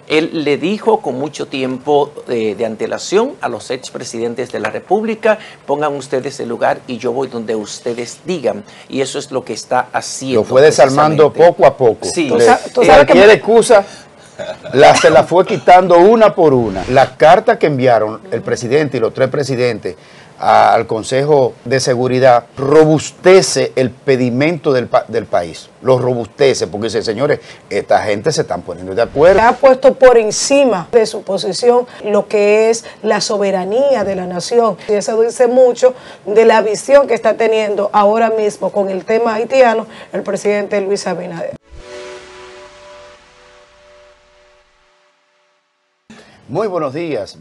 Él le dijo con mucho tiempo de antelación a los expresidentes de la República, pongan ustedes el lugar y yo voy donde ustedes digan. Y eso es lo que está haciendo. Lo fue desarmando poco a poco. Sí. ¿Tú sabes que excusa se la fue quitando una por una. La carta que enviaron el presidente y los tres presidentes al Consejo de Seguridad robustece el pedimento del país, lo robustece, porque dice, señores, esta gente se están poniendo de acuerdo. Ha puesto por encima de su posición lo que es la soberanía de la nación, y eso dice mucho de la visión que está teniendo ahora mismo con el tema haitiano el presidente Luis Abinader. Muy buenos días,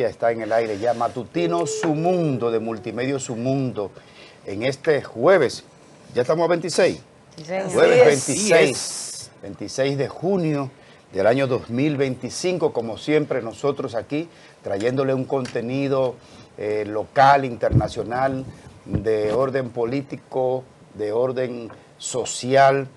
está en el aire ya Matutino Su Mundo de Multimedia Su Mundo en este jueves, ya estamos a 26, jueves 26 de junio del año 2025, como siempre nosotros aquí trayéndole un contenido local, internacional, de orden político, de orden social,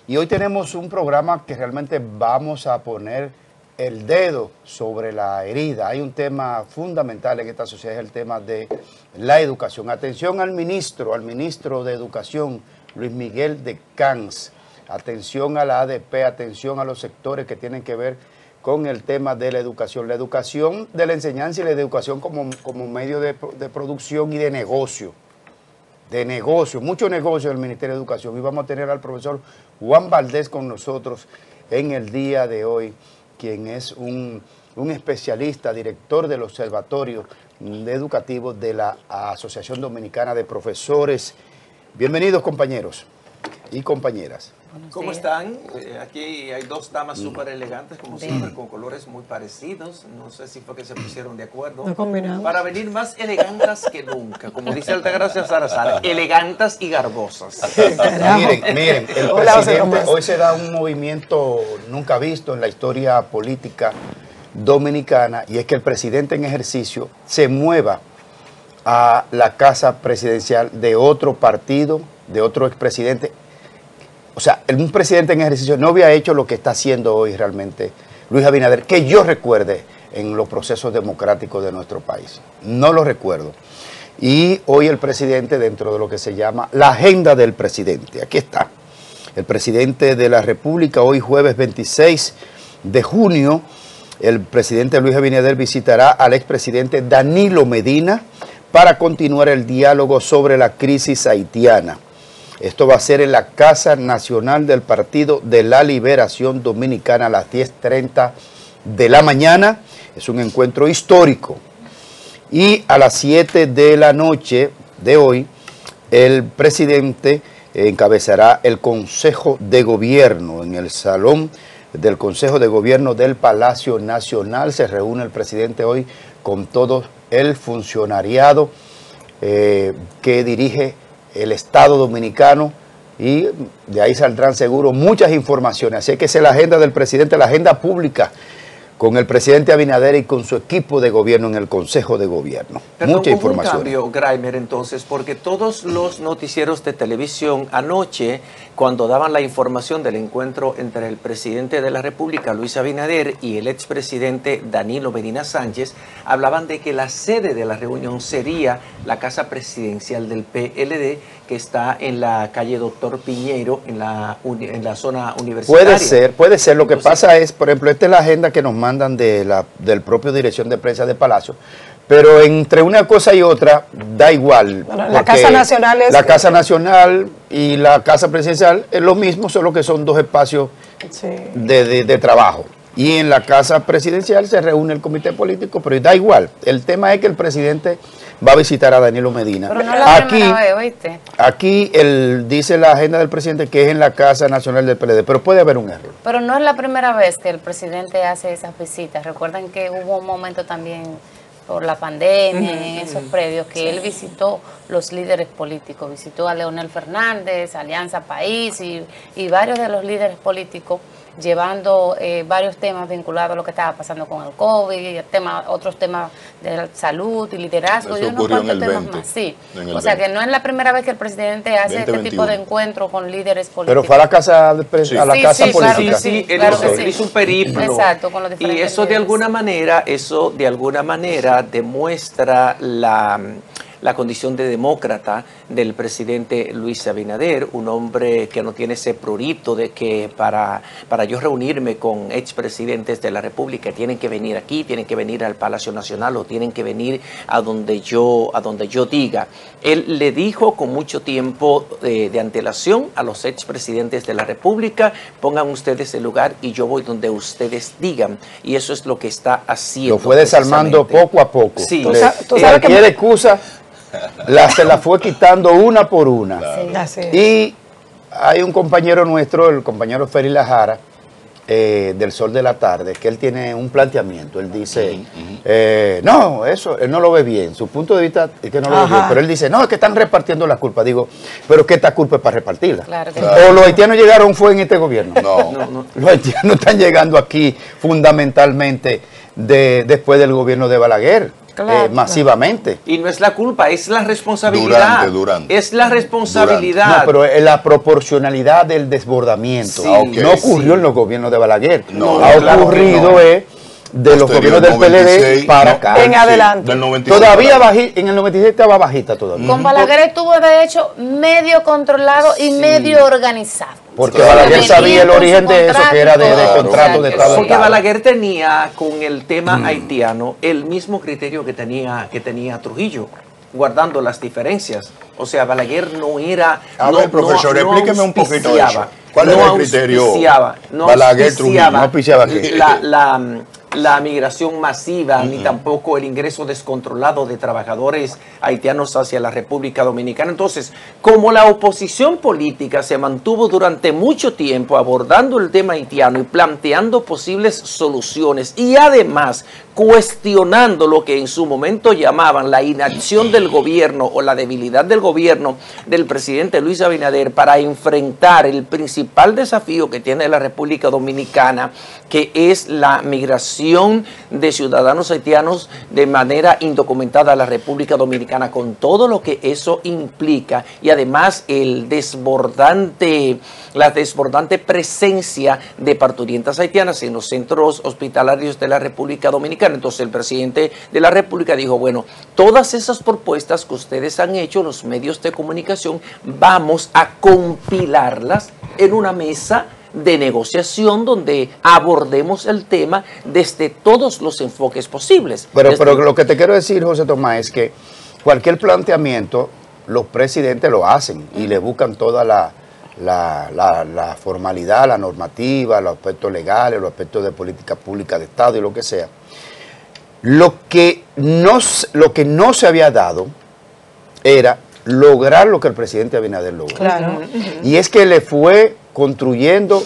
y hoy tenemos un programa que realmente vamos a poner el dedo sobre la herida. Hay un tema fundamental en esta sociedad, es el tema de la educación. Atención al ministro de Educación, Luis Miguel de Camps. Atención a la ADP, atención a los sectores que tienen que ver con el tema de la educación de la enseñanza y la educación como medio de producción y de negocio. Mucho negocio del Ministerio de Educación. Y vamos a tener al profesor Juan Valdés con nosotros en el día de hoy, quien es un especialista, director del Observatorio Educativo de la Asociación Dominicana de Profesores. Bienvenidos, compañeros y compañeras. ¿Cómo están? Aquí hay dos damas súper elegantes, como siempre, con colores muy parecidos. No sé si fue que se pusieron de acuerdo. No combinamos. Para venir más elegantes que nunca. Como dice Altagracia Salazar, elegantes y garbosas. Miren, el presidente hoy se da un movimiento nunca visto en la historia política dominicana, y es que el presidente en ejercicio se mueva a la casa presidencial de otro partido, de otro expresidente. O sea, un presidente en ejercicio no había hecho lo que está haciendo hoy realmente Luis Abinader, que yo recuerde en los procesos democráticos de nuestro país. No lo recuerdo. Y hoy el presidente, dentro de lo que se llama la agenda del presidente, aquí está. El presidente de la República, hoy jueves 26 de junio, el presidente Luis Abinader visitará al expresidente Danilo Medina para continuar el diálogo sobre la crisis haitiana. Esto va a ser en la Casa Nacional del Partido de la Liberación Dominicana a las 10:30 de la mañana. Es un encuentro histórico. Y a las 7 de la noche de hoy, el presidente encabezará el Consejo de Gobierno. En el salón del Consejo de Gobierno del Palacio Nacional se reúne el presidente hoy con todo el funcionariado que dirige el Estado Dominicano, y de ahí saldrán seguro muchas informaciones. Así que esa es la agenda del presidente, la agenda pública, con el presidente Abinader y con su equipo de gobierno en el Consejo de Gobierno. Mucha información. Un cambio, Graimer, entonces, porque todos los noticieros de televisión anoche, cuando daban la información del encuentro entre el presidente de la República, Luis Abinader, y el expresidente Danilo Medina Sánchez, hablaban de que la sede de la reunión sería la Casa Presidencial del PLD, que está en la calle Doctor Piñeiro, en la zona universitaria. Puede ser. Lo que pasa es, por ejemplo, esta es la agenda que nos mandan del propio Dirección de Prensa de Palacio, pero entre una cosa y otra da igual. Bueno, la Casa Nacional es... La Casa Nacional y la Casa Presidencial es lo mismo, solo que son dos espacios de trabajo. Y en la Casa Presidencial se reúne el comité político, pero da igual. El tema es que el presidente va a visitar a Danilo Medina. Pero no es la primera vez, ¿oíste? Aquí dice la agenda del presidente que es en la Casa Nacional del PLD, pero puede haber un error. Pero no es la primera vez que el presidente hace esas visitas. Recuerden que hubo un momento también por la pandemia, en esos previos, que él visitó los líderes políticos, visitó a Leonel Fernández, Alianza País y varios de los líderes políticos llevando varios temas vinculados a lo que estaba pasando con el COVID, otros temas de salud y liderazgo, y unos cuantos temas más. Sí. O sea que no es la primera vez que el presidente hace este tipo de encuentro con líderes políticos. Pero fue a la casa, a la casa política. Sí, él hizo un periplo. Exacto, con los diferentes y eso de alguna manera demuestra la condición de demócrata del presidente Luis Abinader, un hombre que no tiene ese prurito de que para yo reunirme con expresidentes de la República tienen que venir aquí, tienen que venir al Palacio Nacional o tienen que venir a donde yo diga. Él le dijo con mucho tiempo de antelación a los expresidentes de la República, pongan ustedes el lugar y yo voy donde ustedes digan. Y eso es lo que está haciendo. Lo fue desarmando poco a poco. Sí. ¿Tú sabes cualquier excusa se la fue quitando una por una. Sí. Y hay un compañero nuestro, el compañero Feri Lajara, del Sol de la Tarde, que él tiene un planteamiento. Él dice, no, eso, él no lo ve bien. Su punto de vista es que no lo ve bien. Pero él dice, no, es que están repartiendo la culpa. Digo, pero ¿qué esta culpa es para repartirla? Claro que ¿O los haitianos llegaron fue en este gobierno? No. Los haitianos están llegando aquí fundamentalmente después del gobierno de Balaguer. Masivamente. Y no es la culpa, es la responsabilidad. Durante. Es la responsabilidad. No, pero la proporcionalidad del desbordamiento no ocurrió en los gobiernos de Balaguer. Ha ocurrido de los gobiernos del PLD para acá. En adelante. Del 96 todavía en el 96 estaba bajita todavía. Con Balaguer estuvo de hecho medio controlado y medio organizado. Porque Balaguer sabía el origen de eso, que era de contrato de Estado. Porque Balaguer tenía con el tema haitiano el mismo criterio que tenía Trujillo, guardando las diferencias. O sea, Balaguer no era... A ver, profesor, explíqueme un poquito eso. ¿Cuál es el criterio? Balaguer, Trujillo, no auspiciaba la migración masiva, ni tampoco el ingreso descontrolado de trabajadores haitianos hacia la República Dominicana. Entonces, como la oposición política se mantuvo durante mucho tiempo abordando el tema haitiano y planteando posibles soluciones y además cuestionando lo que en su momento llamaban la inacción del gobierno o la debilidad del gobierno del presidente Luis Abinader para enfrentar el principal desafío que tiene la República Dominicana, que es la migración de ciudadanos haitianos de manera indocumentada a la República Dominicana, con todo lo que eso implica y además la desbordante presencia de parturientas haitianas en los centros hospitalarios de la República Dominicana. Entonces el presidente de la República dijo, bueno, todas esas propuestas que ustedes han hecho, los medios de comunicación, vamos a compilarlas en una mesa de negociación donde abordemos el tema desde todos los enfoques posibles. Pero lo que te quiero decir, José Tomás, es que cualquier planteamiento los presidentes lo hacen y le buscan toda la formalidad, la normativa, los aspectos legales, los aspectos de política pública de Estado y lo que sea. Lo que no se había dado era lograr lo que el presidente Abinader logró. Claro. Y es que le fue construyendo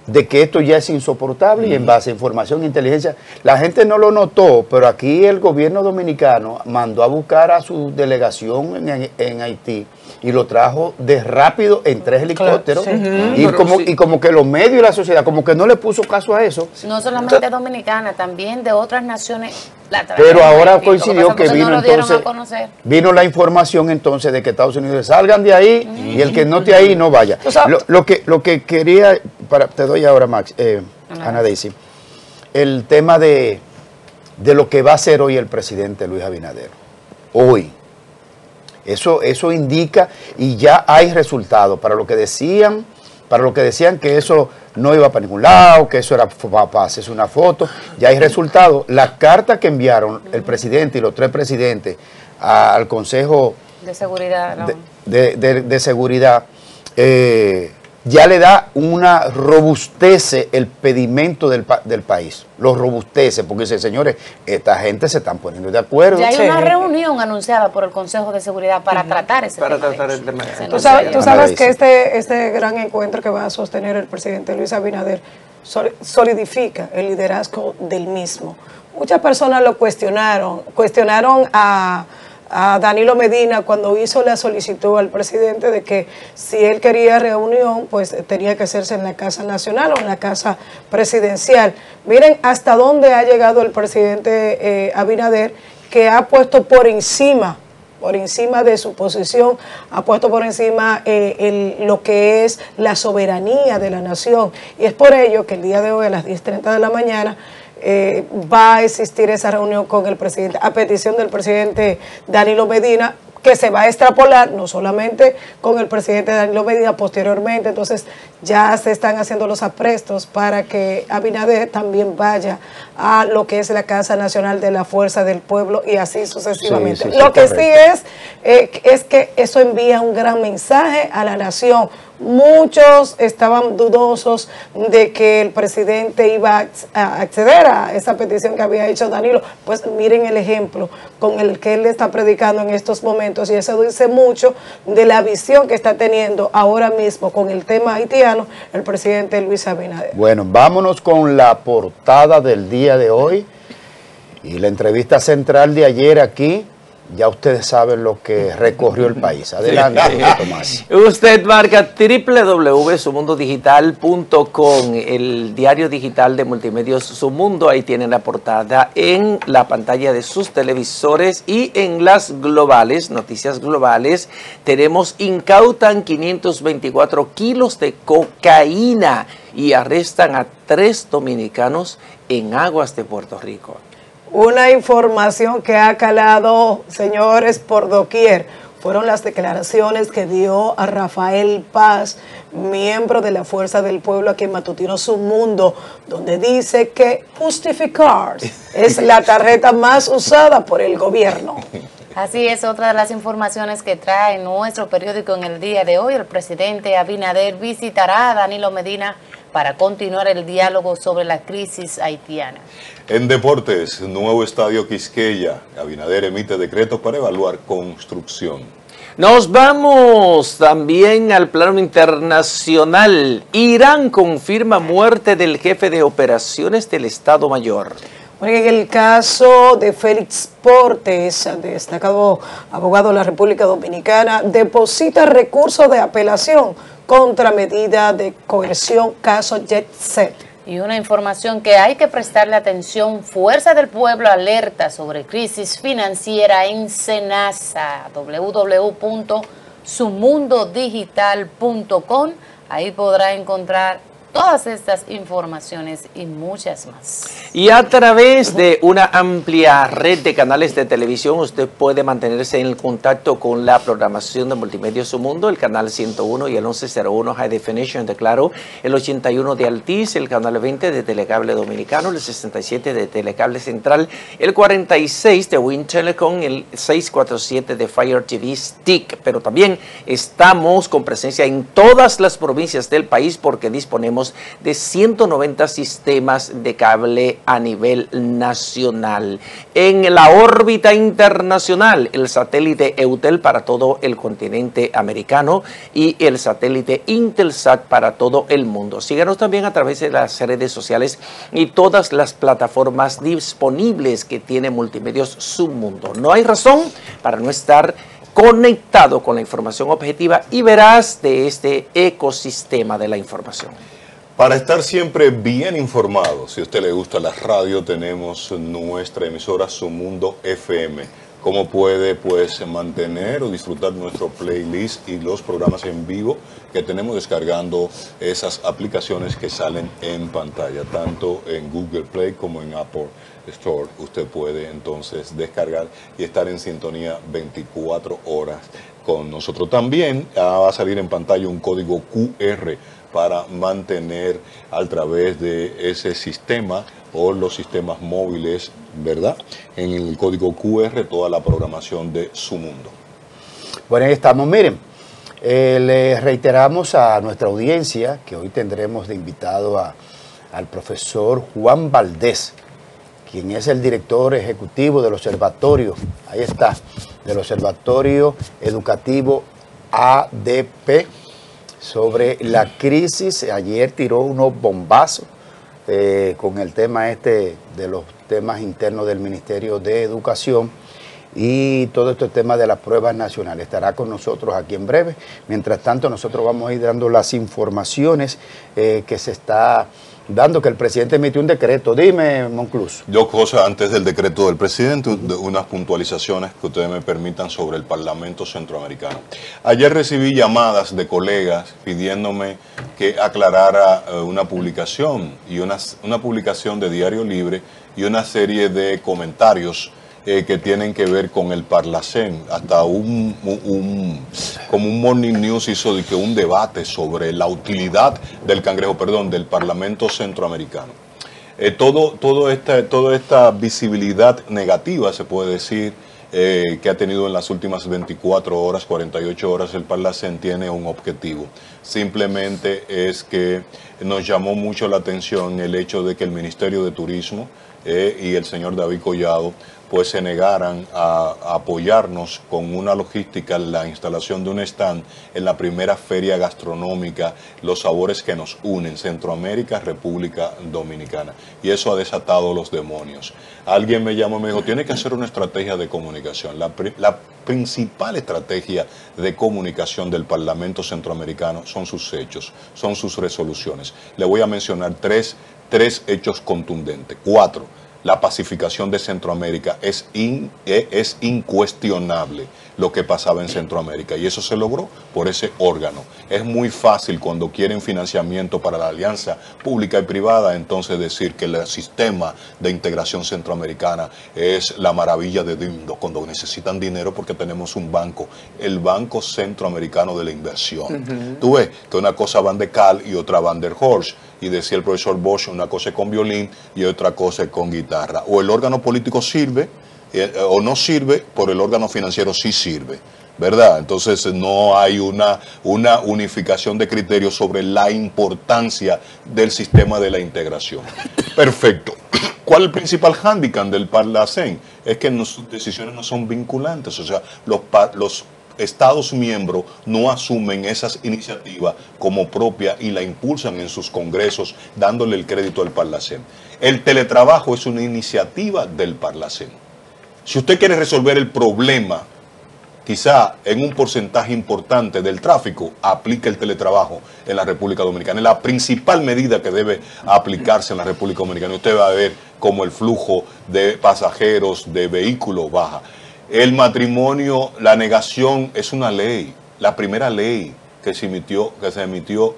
de que esto ya es insoportable y en base a información e inteligencia. La gente no lo notó, pero aquí el gobierno dominicano mandó a buscar a su delegación en Haití y lo trajo de rápido en 3 helicópteros. Claro, sí. Y como que los medios y la sociedad como que no le puso caso a eso. No solamente dominicana, también de otras naciones. Pero ahora coincidió que vino no entonces, vino la información entonces de que Estados Unidos salgan de ahí y el que no esté ahí no vaya. Lo que quería, te doy ahora Max, Ana Daisy, el tema de lo que va a hacer hoy el presidente Luis Abinader. Hoy. Eso indica y ya hay resultados para lo que decían que eso no iba para ningún lado, que eso era para hacerse una foto. Ya hay resultados. La carta que enviaron el presidente y los 3 presidentes al Consejo de Seguridad, de Seguridad ya le da una robustece el pedimento del país. Lo robustece, porque dice, señores, esta gente se están poniendo de acuerdo. Ya hay una reunión anunciada por el Consejo de Seguridad para tratar ese tema. Tú sabes que este gran encuentro que va a sostener el presidente Luis Abinader solidifica el liderazgo del mismo. Muchas personas lo cuestionaron a a Danilo Medina cuando hizo la solicitud al presidente de que si él quería reunión, pues tenía que hacerse en la Casa Nacional o en la Casa Presidencial. Miren hasta dónde ha llegado el presidente Abinader, que ha puesto por encima de su posición, ha puesto por encima lo que es la soberanía de la nación. Y es por ello que el día de hoy a las 10:30 de la mañana va a existir esa reunión con el presidente, a petición del presidente Danilo Medina, que se va a extrapolar no solamente con el presidente Danilo Medina posteriormente. Entonces ya se están haciendo los aprestos para que Abinader también vaya a lo que es la Casa Nacional de la Fuerza del Pueblo y así sucesivamente. Sí, lo que sí es que eso envía un gran mensaje a la nación. Muchos estaban dudosos de que el presidente iba a acceder a esa petición que había hecho Danilo. Pues miren el ejemplo con el que él está predicando en estos momentos, y eso dice mucho de la visión que está teniendo ahora mismo con el tema haitiano el presidente Luis Abinader. Bueno, vámonos con la portada del día de hoy y la entrevista central de ayer aquí. Ya ustedes saben lo que recorrió el país. Adelante, Tomás. Usted marca www.sumundodigital.com, el diario digital de Multimedios Su Mundo. Ahí tienen la portada en la pantalla de sus televisores, y en las globales, noticias globales, tenemos: incautan 524 kilos de cocaína y arrestan a 3 dominicanos en aguas de Puerto Rico. Una información que ha calado, señores, por doquier. Fueron las declaraciones que dio a Rafael Paz, miembro de la Fuerza del Pueblo, aquí en Matutino Su Mundo, donde dice que justificar es la tarjeta más usada por el gobierno. Así es, otra de las informaciones que trae nuestro periódico en el día de hoy. El presidente Abinader visitará a Danilo Medina para continuar el diálogo sobre la crisis haitiana. En deportes, nuevo estadio Quisqueya. Abinader emite decretos para evaluar construcción. Nos vamos también al plano internacional. Irán confirma muerte del jefe de operaciones del Estado Mayor. En el caso de Félix Portes, destacado abogado de la República Dominicana, deposita recursos de apelación contra medida de coerción, caso Jet Set. Y una información que hay que prestarle atención: Fuerza del Pueblo alerta sobre crisis financiera en Senasa. www.sumundodigital.com. Ahí podrá encontrar todas estas informaciones y muchas más. Y a través de una amplia red de canales de televisión, usted puede mantenerse en contacto con la programación de Multimedios Su Mundo, el canal 101 y el 1101 High Definition de Claro, el 81 de Altiz, el canal 20 de Telecable Dominicano, el 67 de Telecable Central, el 46 de Win Telecom, el 647 de Fire TV Stick. Pero también estamos con presencia en todas las provincias del país, porque disponemos de 190 sistemas de cable a nivel nacional. En la órbita internacional, el satélite Eutel para todo el continente americano y el satélite Intelsat para todo el mundo. Síganos también a través de las redes sociales y todas las plataformas disponibles que tiene Multimedios Su Mundo. No hay razón para no estar conectado con la información objetiva y veraz de este ecosistema de la información. Para estar siempre bien informado, si a usted le gusta la radio, tenemos nuestra emisora Su Mundo FM. ¿Cómo puede mantener o disfrutar nuestro playlist y los programas en vivo que tenemos descargando esas aplicaciones que salen en pantalla, tanto en Google Play como en Apple Store? Usted puede entonces descargar y estar en sintonía 24 horas con nosotros. También va a salir en pantalla un código QR para mantener a través de ese sistema o los sistemas móviles, ¿verdad?, en el código QR toda la programación de Su Mundo. Bueno, ahí estamos. Miren, le reiteramos a nuestra audiencia que hoy tendremos de invitado al profesor Juan Valdés, quien es el director ejecutivo del observatorio, ahí está, del Observatorio Educativo ADP, sobre la crisis. Ayer tiró unos bombazos con el tema de los temas internos del Ministerio de Educación, y todo este tema de las pruebas nacionales. Estará con nosotros aquí en breve. Mientras tanto, nosotros vamos a ir dando las informaciones que se está dando, que el presidente emitió un decreto. Dime, Monclús. Dos cosas antes del decreto del presidente, unas puntualizaciones que ustedes me permitan sobre el Parlamento Centroamericano. Ayer recibí llamadas de colegas pidiéndome que aclarara una publicación, y una publicación de Diario Libre y una serie de comentarios que tienen que ver con el Parlacén. Hasta como un Morning News hizo de que un debate sobre la utilidad del del Parlamento Centroamericano. Toda esta visibilidad negativa, se puede decir, que ha tenido en las últimas 24 horas, 48 horas, el Parlacén tiene un objetivo. Simplemente es que nos llamó mucho la atención el hecho de que el Ministerio de Turismo y el señor David Collado pues se negaran a apoyarnos con una logística, la instalación de un stand en la primera feria gastronómica, Los Sabores que nos unen, Centroamérica, República Dominicana. Y eso ha desatado los demonios. Alguien me llamó y me dijo, tiene que hacer una estrategia de comunicación. La principal estrategia de comunicación del Parlamento Centroamericano son sus hechos, son sus resoluciones. Le voy a mencionar tres hechos contundentes. 4. La pacificación de Centroamérica es incuestionable lo que pasaba en Centroamérica, y eso se logró por ese órgano. Es muy fácil cuando quieren financiamiento para la alianza pública y privada, entonces decir que el sistema de integración centroamericana es la maravilla de Dindo, cuando necesitan dinero porque tenemos un banco, el Banco Centroamericano de la Inversión. Tú ves que una cosa van de Cal y otra van der Horst. Y decía el profesor Bosch, una cosa es con violín y otra cosa es con guitarra. O el órgano político sirve o no sirve, por el órgano financiero sí sirve, ¿verdad? Entonces no hay una unificación de criterios sobre la importancia del sistema de la integración. Perfecto. ¿Cuál es el principal hándicap del Parlacén? Es que sus decisiones no son vinculantes, o sea, los Estados miembros no asumen esas iniciativas como propia y la impulsan en sus congresos, dándole el crédito al Parlacén. El teletrabajo es una iniciativa del Parlacén. Si usted quiere resolver el problema, quizá en un porcentaje importante del tráfico, aplique el teletrabajo en la República Dominicana. Es la principal medida que debe aplicarse en la República Dominicana. Usted va a ver cómo el flujo de pasajeros, de vehículos baja. El matrimonio, la negación es una ley, la primera ley que se emitió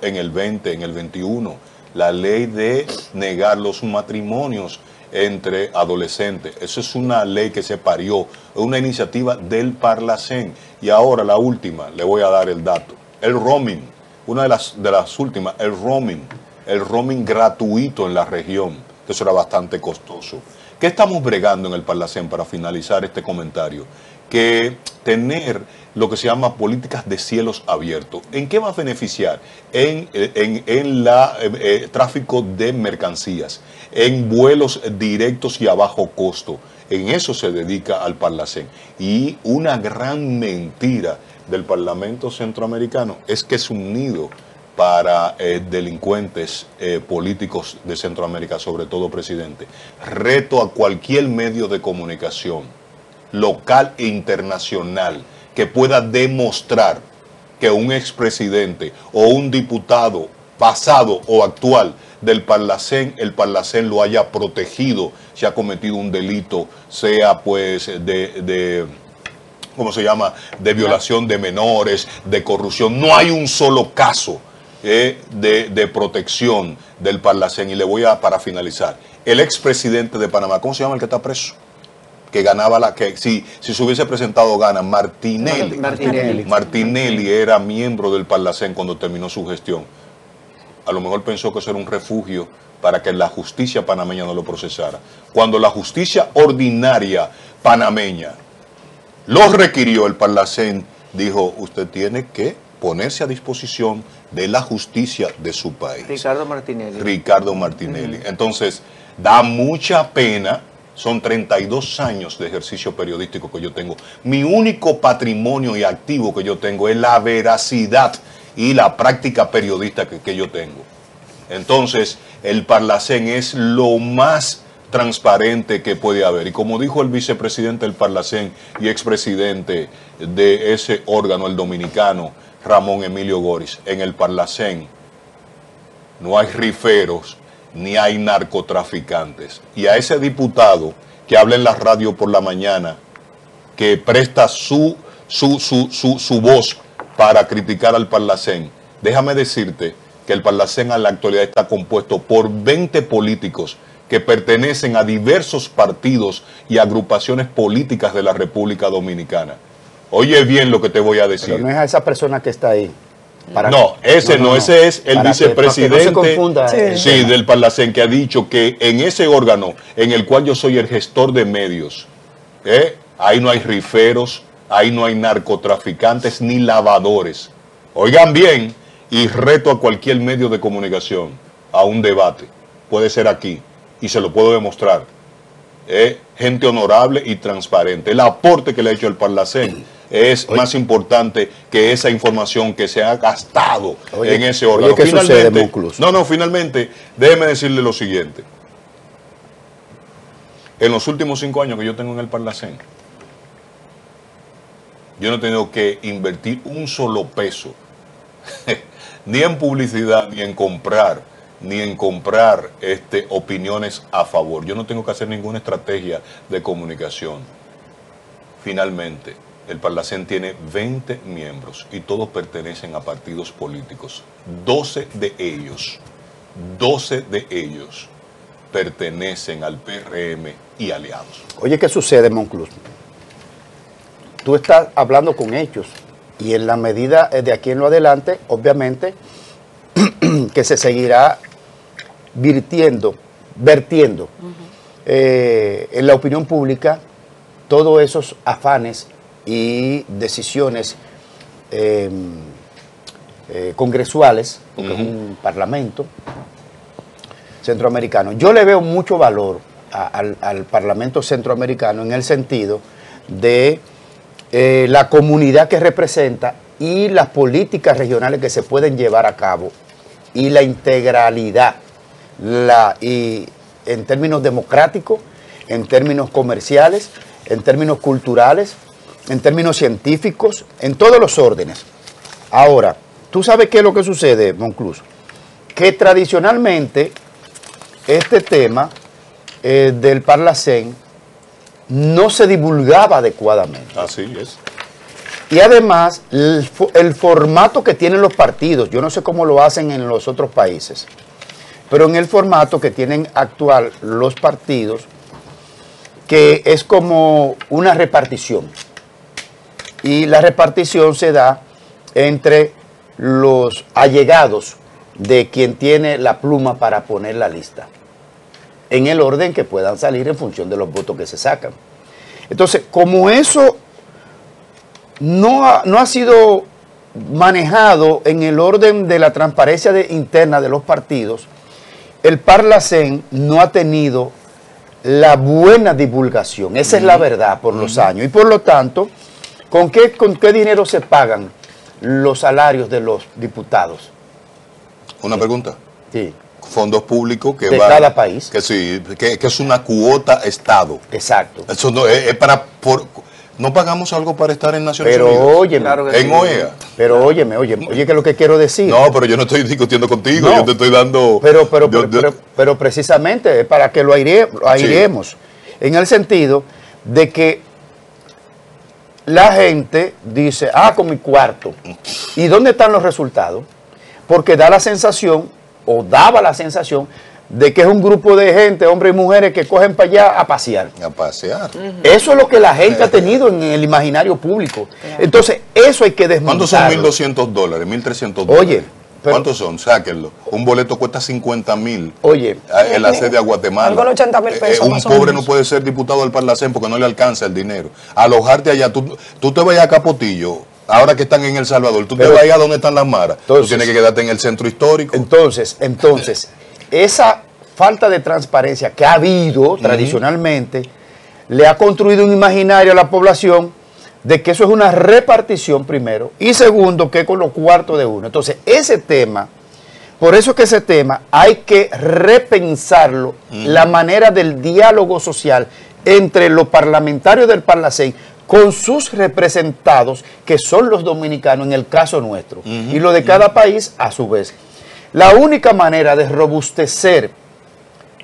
en el 20, en el 21, la ley de negar los matrimonios entre adolescentes. Eso es una ley que se parió, una iniciativa del Parlacén. Y ahora la última, le voy a dar el dato. El roaming, una de las últimas, el roaming gratuito en la región, que eso era bastante costoso. ¿Qué estamos bregando en el Parlacén para finalizar este comentario? Que tener lo que se llama políticas de cielos abiertos. ¿En qué va a beneficiar? En el tráfico de mercancías, en vuelos directos y a bajo costo. En eso se dedica al Parlacén. Y una gran mentira del Parlamento Centroamericano es que es un nido para delincuentes políticos de Centroamérica, sobre todo presidente. Reto a cualquier medio de comunicación, local e internacional, que pueda demostrar que un expresidente o un diputado pasado o actual del Parlacén, el Parlacén lo haya protegido, si ha cometido un delito, sea pues ¿cómo se llama?, de violación de menores, de corrupción. No hay un solo caso de protección del Parlacén. Y le voy a, para finalizar, el expresidente de Panamá, ¿cómo se llama el que está preso? Que ganaba si se hubiese presentado gana, Martinelli era miembro del Parlacén cuando terminó su gestión. A lo mejor pensó que eso era un refugio para que la justicia panameña no lo procesara. Cuando la justicia ordinaria panameña lo requirió, el Parlacén dijo, usted tiene que ponerse a disposición de la justicia de su país. Ricardo Martinelli. Entonces, da mucha pena. Son 32 años de ejercicio periodístico que yo tengo. Mi único patrimonio y activo que yo tengo es la veracidad y la práctica periodista que yo tengo. Entonces, el Parlacén es lo más transparente que puede haber. Y como dijo el vicepresidente del Parlacén y expresidente de ese órgano, el dominicano, Ramón Emilio Goris, en el Parlacén no hay riferos ni hay narcotraficantes. Y a ese diputado que habla en la radio por la mañana, que presta su voz para criticar al Parlacén, déjame decirte que el Parlacén en la actualidad está compuesto por 20 políticos que pertenecen a diversos partidos y agrupaciones políticas de la República Dominicana. Oye bien lo que te voy a decir. Pero no es a esa persona que está ahí. Ese es el vicepresidente no se confunda, del Parlacén, que ha dicho que en ese órgano en el cual yo soy el gestor de medios, ahí no hay riferos, ahí no hay narcotraficantes ni lavadores. Oigan bien, y reto a cualquier medio de comunicación a un debate. Puede ser aquí, y se lo puedo demostrar. Gente honorable y transparente. El aporte que le ha hecho el Parlacén es más importante que esa información que se ha gastado en ese órgano. ¿Qué sucede, Monclús? Finalmente, déjeme decirle lo siguiente. En los últimos 5 años que yo tengo en el Parlacén, yo no he tenido que invertir un solo peso, ni en publicidad, ni en comprar opiniones a favor. Yo no tengo que hacer ninguna estrategia de comunicación. Finalmente, el Parlacén tiene 20 miembros y todos pertenecen a partidos políticos. 12 de ellos pertenecen al PRM y aliados. Oye, ¿qué sucede, Monclús? Tú estás hablando con hechos y en la medida de aquí en lo adelante, obviamente, que se seguirá vertiendo en la opinión pública todos esos afanes y decisiones congresuales, porque es un parlamento centroamericano. Yo le veo mucho valor al Parlamento centroamericano en el sentido de la comunidad que representa y las políticas regionales que se pueden llevar a cabo y la integralidad y en términos democráticos, en términos comerciales, en términos culturales, en términos científicos, en todos los órdenes. Ahora, ¿tú sabes qué es lo que sucede, Monclús? Que tradicionalmente este tema del Parlacén no se divulgaba adecuadamente. Así es. Y además, el formato que tienen los partidos, yo no sé cómo lo hacen en los otros países, pero en el formato que tienen actual los partidos, que es como una repartición. Y la repartición se da entre los allegados de quien tiene la pluma para poner la lista, en el orden que puedan salir en función de los votos que se sacan. Entonces, como eso no ha sido manejado en el orden de la transparencia interna de los partidos, el Parlacén no ha tenido la buena divulgación. Esa es la verdad por los años. Y por lo tanto, ¿con qué dinero se pagan los salarios de los diputados? Una pregunta. Sí. Fondos públicos que de van, cada país. Que sí, que es una cuota Estado. Exacto. Eso no es no pagamos algo para estar en Naciones Unidas. Pero óyeme. Claro que en sí. OEA. Pero oye, que es lo que quiero decir. No, pero yo no estoy discutiendo contigo, no, yo te estoy dando... Pero precisamente es para que lo airemos. Sí. En el sentido de que la gente dice, con mi cuarto. ¿Y dónde están los resultados? Porque da la sensación, o daba la sensación, de que es un grupo de gente, hombres y mujeres, que cogen para allá a pasear. A pasear. Eso es lo que la gente ha tenido en el imaginario público. Entonces, eso hay que desmontarlo. ¿Cuántos son $1.200, $1.300? Oye. ¿Cuántos son? Sáquenlo. Un boleto cuesta 50,000. Oye. En la sede a Guatemala. Algo 80,000 pesos. Un pobre no puede ser diputado del Parlacén porque no le alcanza el dinero. Alojarte allá. Tú te vayas a Capotillo. Ahora que están en El Salvador, tú te vayas a donde están las maras. Tú tienes que quedarte en el centro histórico. Entonces, esa falta de transparencia que ha habido tradicionalmente le ha construido un imaginario a la población de que eso es una repartición primero y segundo que con los cuartos de uno. Entonces ese tema Por eso que ese tema hay que repensarlo, la manera del diálogo social entre los parlamentarios del Parlacén con sus representados, que son los dominicanos en el caso nuestro, y lo de cada país a su vez. La única manera de robustecer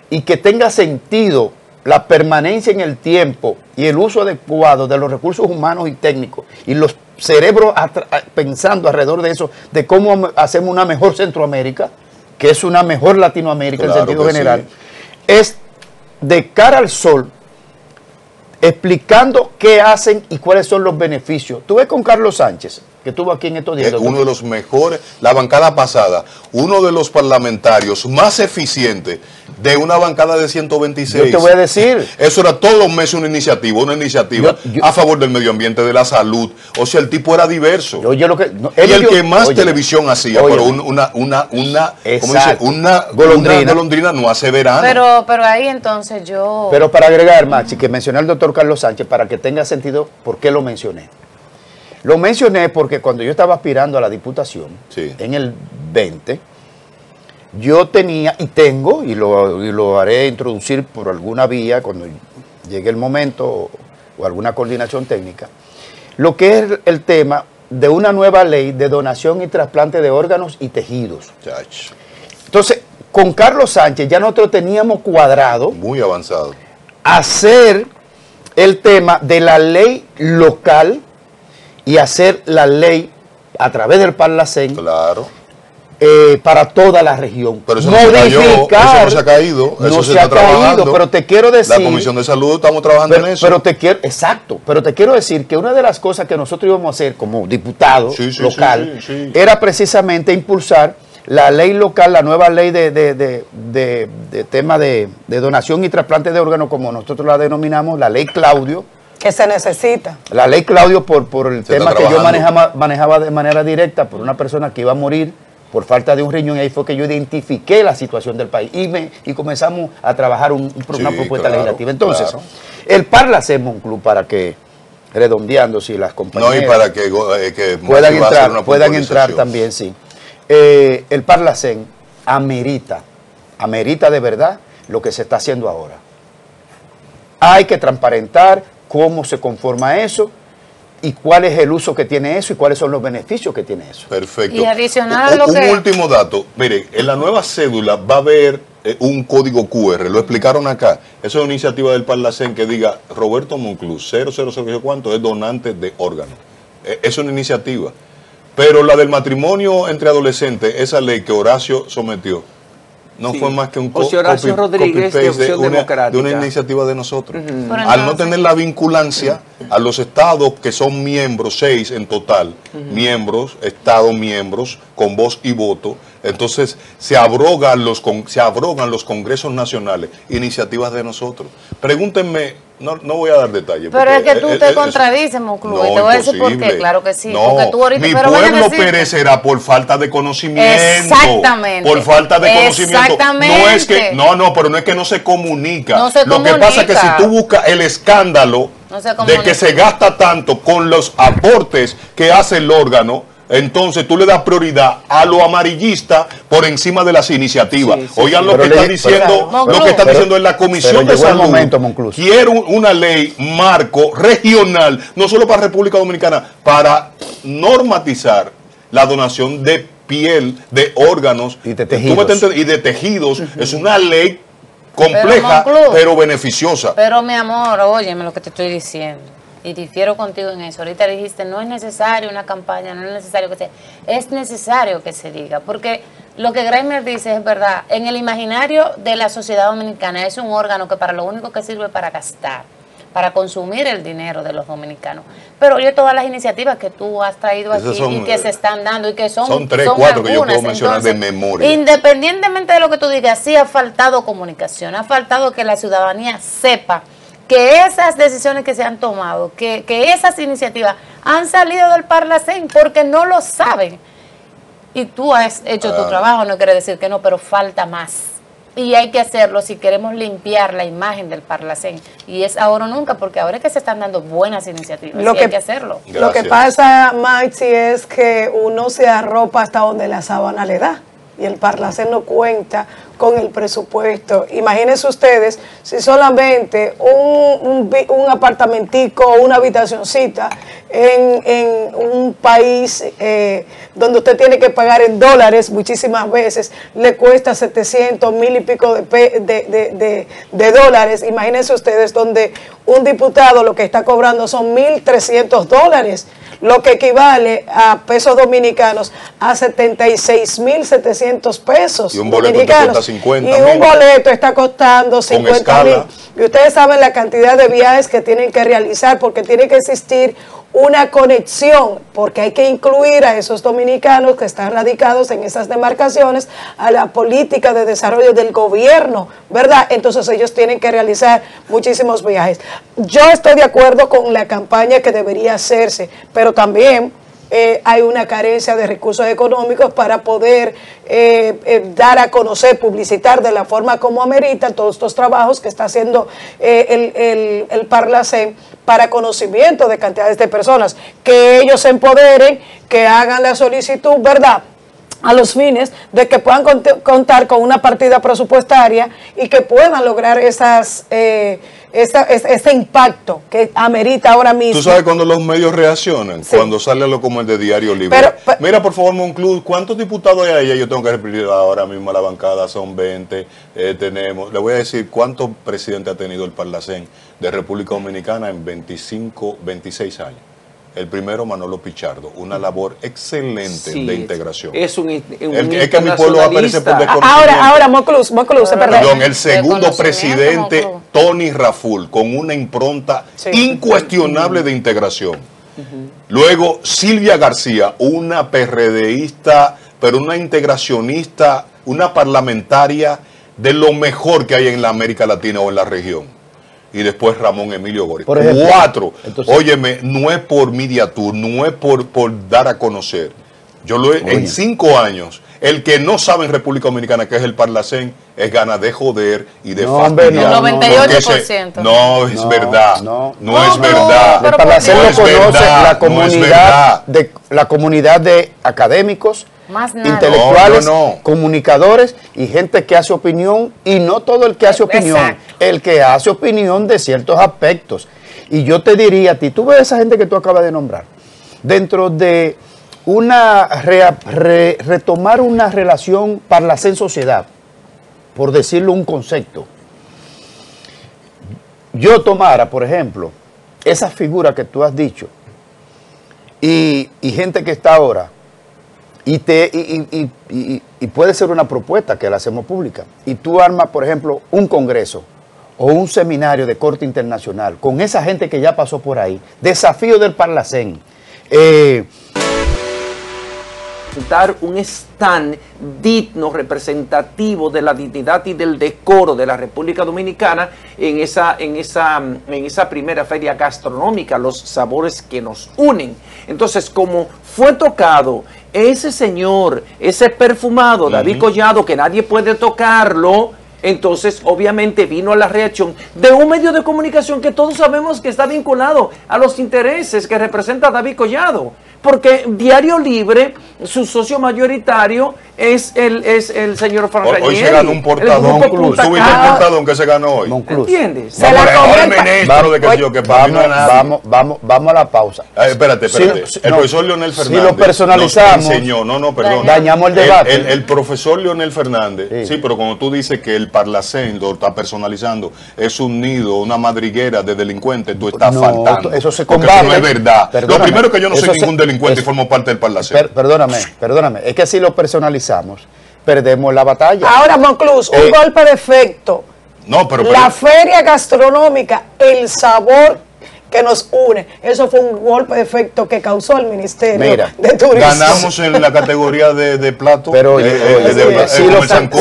y que tenga sentido la permanencia en el tiempo y el uso adecuado de los recursos humanos y técnicos y los cerebros pensando alrededor de eso, de cómo hacemos una mejor Centroamérica, que es una mejor Latinoamérica en sentido general, es de cara al sol, explicando qué hacen y cuáles son los beneficios. Tú ves con Carlos Sánchez, que estuvo aquí en estos días. Uno de los mejores, la bancada pasada, uno de los parlamentarios más eficientes de una bancada de 126. Yo te voy a decir. Eso era todos los meses una iniciativa a favor del medio ambiente, de la salud. O sea, el tipo era diverso. Y el que más televisión hacía, pero una golondrina no hace verano. Pero ahí entonces yo... Pero para agregar, Maxi, que mencioné al doctor Carlos Sánchez, para que tenga sentido por qué lo mencioné. Lo mencioné porque cuando yo estaba aspirando a la diputación, en el 20, yo tenía y tengo, y lo haré introducir por alguna vía cuando llegue el momento o alguna coordinación técnica, lo que es el tema de una nueva ley de donación y trasplante de órganos y tejidos. Entonces, con Carlos Sánchez ya nosotros teníamos cuadrado, muy avanzado, hacer el tema de la ley local y hacer la ley a través del Parlacén, para toda la región. Pero eso no se cayó, eso no se ha caído, eso se está trabajando. Pero te quiero decir... La Comisión de Salud estamos trabajando en eso. Pero te quiero decir que una de las cosas que nosotros íbamos a hacer como diputado local era precisamente impulsar la ley local, la nueva ley de tema de donación y trasplante de órganos, como nosotros la denominamos, la ley Claudio. Que se necesita. La ley Claudio por el tema que yo manejaba de manera directa por una persona que iba a morir por falta de un riñón, y ahí fue que yo identifiqué la situación del país y comenzamos a trabajar una propuesta legislativa. Entonces, el Parlacén es un club para que, redondeando, si las compañías... No, y para que puedan entrar también, sí. El Parlacén amerita de verdad lo que se está haciendo ahora. Hay que transparentar cómo se conforma eso y cuál es el uso que tiene eso y cuáles son los beneficios que tiene eso. Perfecto. Y adicional a lo un último dato. Mire, en la nueva cédula va a haber un código QR, lo explicaron acá. Eso es una iniciativa del Parlacén que diga Roberto Monclús, 000 cuánto, es donante de órganos. Es una iniciativa. Pero la del matrimonio entre adolescentes, esa ley que Horacio sometió, no fue más que un Horacio Rodríguez de Opción Democrática, de una iniciativa de nosotros. Al no tener la vinculancia a los estados que son miembros, 6 en total, estados miembros con voz y voto, entonces se abrogan los congresos nacionales, iniciativas de nosotros. Pregúntenme, no voy a dar detalles. Pero es que tú te contradices, Monclús, y te voy a decir por qué, claro que sí. No, porque tú ahorita, mi pueblo perecerá por falta de conocimiento. Exactamente. Por falta de conocimiento. No es que, pero no es que no se comunica. Lo que pasa es que si tú buscas el escándalo de que se gasta tanto con los aportes que hace el órgano, entonces tú le das prioridad a lo amarillista por encima de las iniciativas. Oigan lo que está diciendo, en la Comisión de Salud. Quiero una ley marco regional, no solo para República Dominicana, para normatizar la donación de piel, de órganos y de tejidos. Es una ley compleja, pero beneficiosa. Pero mi amor, óyeme lo que te estoy diciendo. Y difiero contigo en eso. Ahorita dijiste, no es necesario una campaña, no es necesario que sea. Es necesario que se diga, porque lo que Graimer dice es verdad. En el imaginario de la sociedad dominicana es un órgano que para lo único que sirve para gastar, para consumir el dinero de los dominicanos. Pero oye, todas las iniciativas que tú has traído aquí y que se están dando y que son 3, 4 que yo puedo mencionar de memoria. Independientemente de lo que tú digas, sí ha faltado comunicación, ha faltado que la ciudadanía sepa que esas decisiones que se han tomado, que esas iniciativas han salido del Parlacén porque no lo saben. Y tú has hecho tu trabajo, no quiere decir que no, pero falta más. Y hay que hacerlo si queremos limpiar la imagen del Parlacén. Y es ahora o nunca, porque ahora es que se están dando buenas iniciativas. Y hay que hacerlo. Lo que pasa, Maxi, es que uno se arropa hasta donde la sábana le da. y el Parlacén no cuenta con el presupuesto. Imagínense ustedes si solamente un apartamentico o una habitacioncita en un país donde usted tiene que pagar en dólares muchísimas veces, le cuesta 700, 1000 y pico de dólares. Imagínense ustedes donde un diputado lo que está cobrando son 1.300 dólares, lo que equivale a pesos dominicanos a 76.700 pesos y un boleto dominicanos. Te cuesta 50 y un boleto está costando 50.000. Y ustedes saben la cantidad de viajes que tienen que realizar, porque tiene que existir una conexión, porque hay que incluir a esos dominicanos que están radicados en esas demarcaciones a la política de desarrollo del gobierno, ¿verdad? Entonces ellos tienen que realizar muchísimos viajes. Yo estoy de acuerdo con la campaña que debería hacerse, pero también hay una carencia de recursos económicos para poder dar a conocer, publicitar de la forma como amerita todos estos trabajos que está haciendo el Parlacén para conocimiento de cantidades de personas, que ellos se empoderen, que hagan la solicitud, ¿verdad?, a los fines de que puedan contar con una partida presupuestaria y que puedan lograr ese impacto que amerita ahora mismo. ¿Tú sabes cuando los medios reaccionan? Sí. Cuando sale algo como el de Diario Libre. Pero, mira, por favor, Monclús, ¿cuántos diputados hay ahí? Yo tengo que repetir ahora mismo a la bancada, son 20. Tenemos, le voy a decir cuántos presidentes ha tenido el Parlacén de República Dominicana en 26 años. El primero, Manolo Pichardo, una labor excelente de integración. Es es que mi pueblo aparece por desconocimiento. Ahora, Monclús, perdón, el segundo presidente, Tony Raful, con una impronta incuestionable de integración. Luego, Silvia García, una PRDista, pero una integracionista, una parlamentaria de lo mejor que hay en la América Latina o en la región. Y después Ramón Emilio Gori. 4. Entonces, óyeme, no es por media tour, no es por dar a conocer. Yo en 5 años, el que no sabe en República Dominicana que es el Parlacén, es ganas de joder y de fastidiar. El 98%. No es verdad. No es verdad. El Parlacén lo conoce la comunidad de académicos, intelectuales, comunicadores y gente que hace opinión, y no todo el que hace opinión, el que hace opinión de ciertos aspectos. Y yo te diría a ti, tú ves a esa gente que tú acabas de nombrar, dentro de retomar una relación Parlacén-sociedad, por decirlo un concepto. Yo tomara, por ejemplo, esa figura que tú has dicho, y gente que está ahora, y puede ser una propuesta que la hacemos pública, y tú armas, por ejemplo, un congreso o un seminario de corte internacional con esa gente que ya pasó por ahí, desafío del Parlacén, dar un stand digno, representativo de la dignidad y del decoro de la República Dominicana en esa primera feria gastronómica, los sabores que nos unen. Entonces, como fue tocado ese señor, ese perfumado, David Collado, que nadie puede tocarlo, entonces obviamente vino la reacción de un medio de comunicación que todos sabemos que está vinculado a los intereses que representa David Collado, porque Diario Libre, su socio mayoritario es el señor Fran Ranieri. Hoy se ganó un portadón. ¿Tú viste el portadón que se ganó hoy? ¿Entiendes? Se la vamos a la pausa. Espérate. El profesor Leonel Fernández. Si lo personalizamos, perdón. Dañamos el debate. El profesor Leonel Fernández, sí, pero cuando tú dices que el Parlacén lo está personalizando, es un nido, una madriguera de delincuentes, tú estás faltando. Eso se combate. Porque eso no es verdad. Lo primero que yo no soy ningún delincuente y formo parte del Parlacén. Perdóname. Es que si lo personalizamos, perdemos la batalla. Ahora, Monclús, un golpe de efecto. La feria gastronómica, el sabor que nos une, eso fue un golpe de efecto que causó el Ministerio de Turismo. Ganamos en la categoría de plato. Pero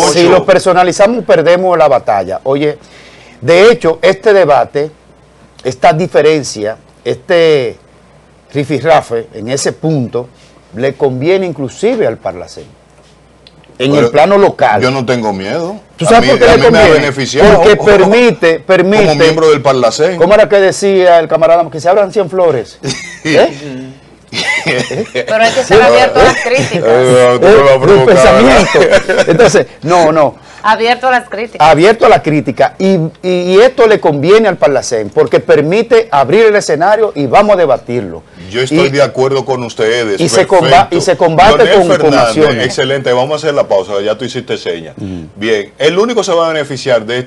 si lo personalizamos, perdemos la batalla. Oye, de hecho, este debate, esta diferencia, este rifirrafe en ese punto, le conviene inclusive al Parlacén. En el plano local. Yo no tengo miedo. ¿Tú sabes por qué le conviene? Porque permite. Como miembro del Parlacén. ¿Cómo era que decía el camarada? Que se abran 100 flores. Pero hay que ser abierto a las críticas. El pensamiento. Entonces, no. Abierto a las críticas. Abierto a la crítica. Y esto le conviene al Parlacén porque permite abrir el escenario y vamos a debatirlo. Yo estoy de acuerdo con ustedes. Y se combate con acciones. Excelente, vamos a hacer la pausa, ya tú hiciste señas. Bien, el único que se va a beneficiar de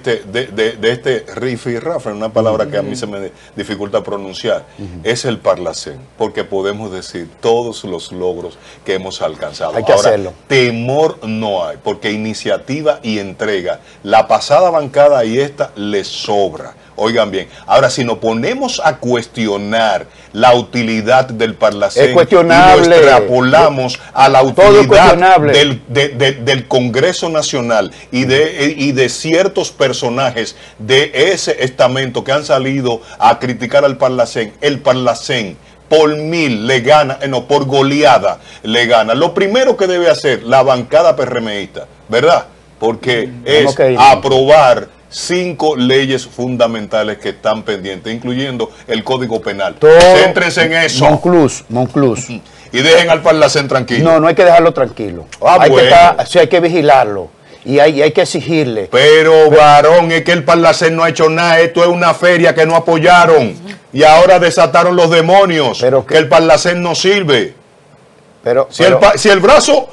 este rifirrafe, una palabra que a mí se me dificulta pronunciar, es el Parlacén, porque podemos decir todos los logros que hemos alcanzado. Hay que hacerlo. Temor no hay, porque iniciativa y entrega, la pasada bancada y esta le sobra. Oigan bien, ahora si nos ponemos a cuestionar la utilidad del Parlacén y lo extrapolamos a la utilidad del Congreso Nacional y de ciertos personajes de ese estamento que han salido a criticar al Parlacén, el Parlacén por 1000 le gana, por goleada le gana. Lo primero que debe hacer la bancada PRMista, ¿verdad? Porque es aprobar 5 leyes fundamentales que están pendientes, incluyendo el Código Penal. Céntrense en eso. Monclús. Y dejen al Parlacén tranquilo. No hay que dejarlo tranquilo. Hay que vigilarlo. Y hay que exigirle. Pero, varón, es que el Parlacén no ha hecho nada. Esto es una feria que no apoyaron. Y ahora desataron los demonios. Que el Parlacén no sirve. Si el brazo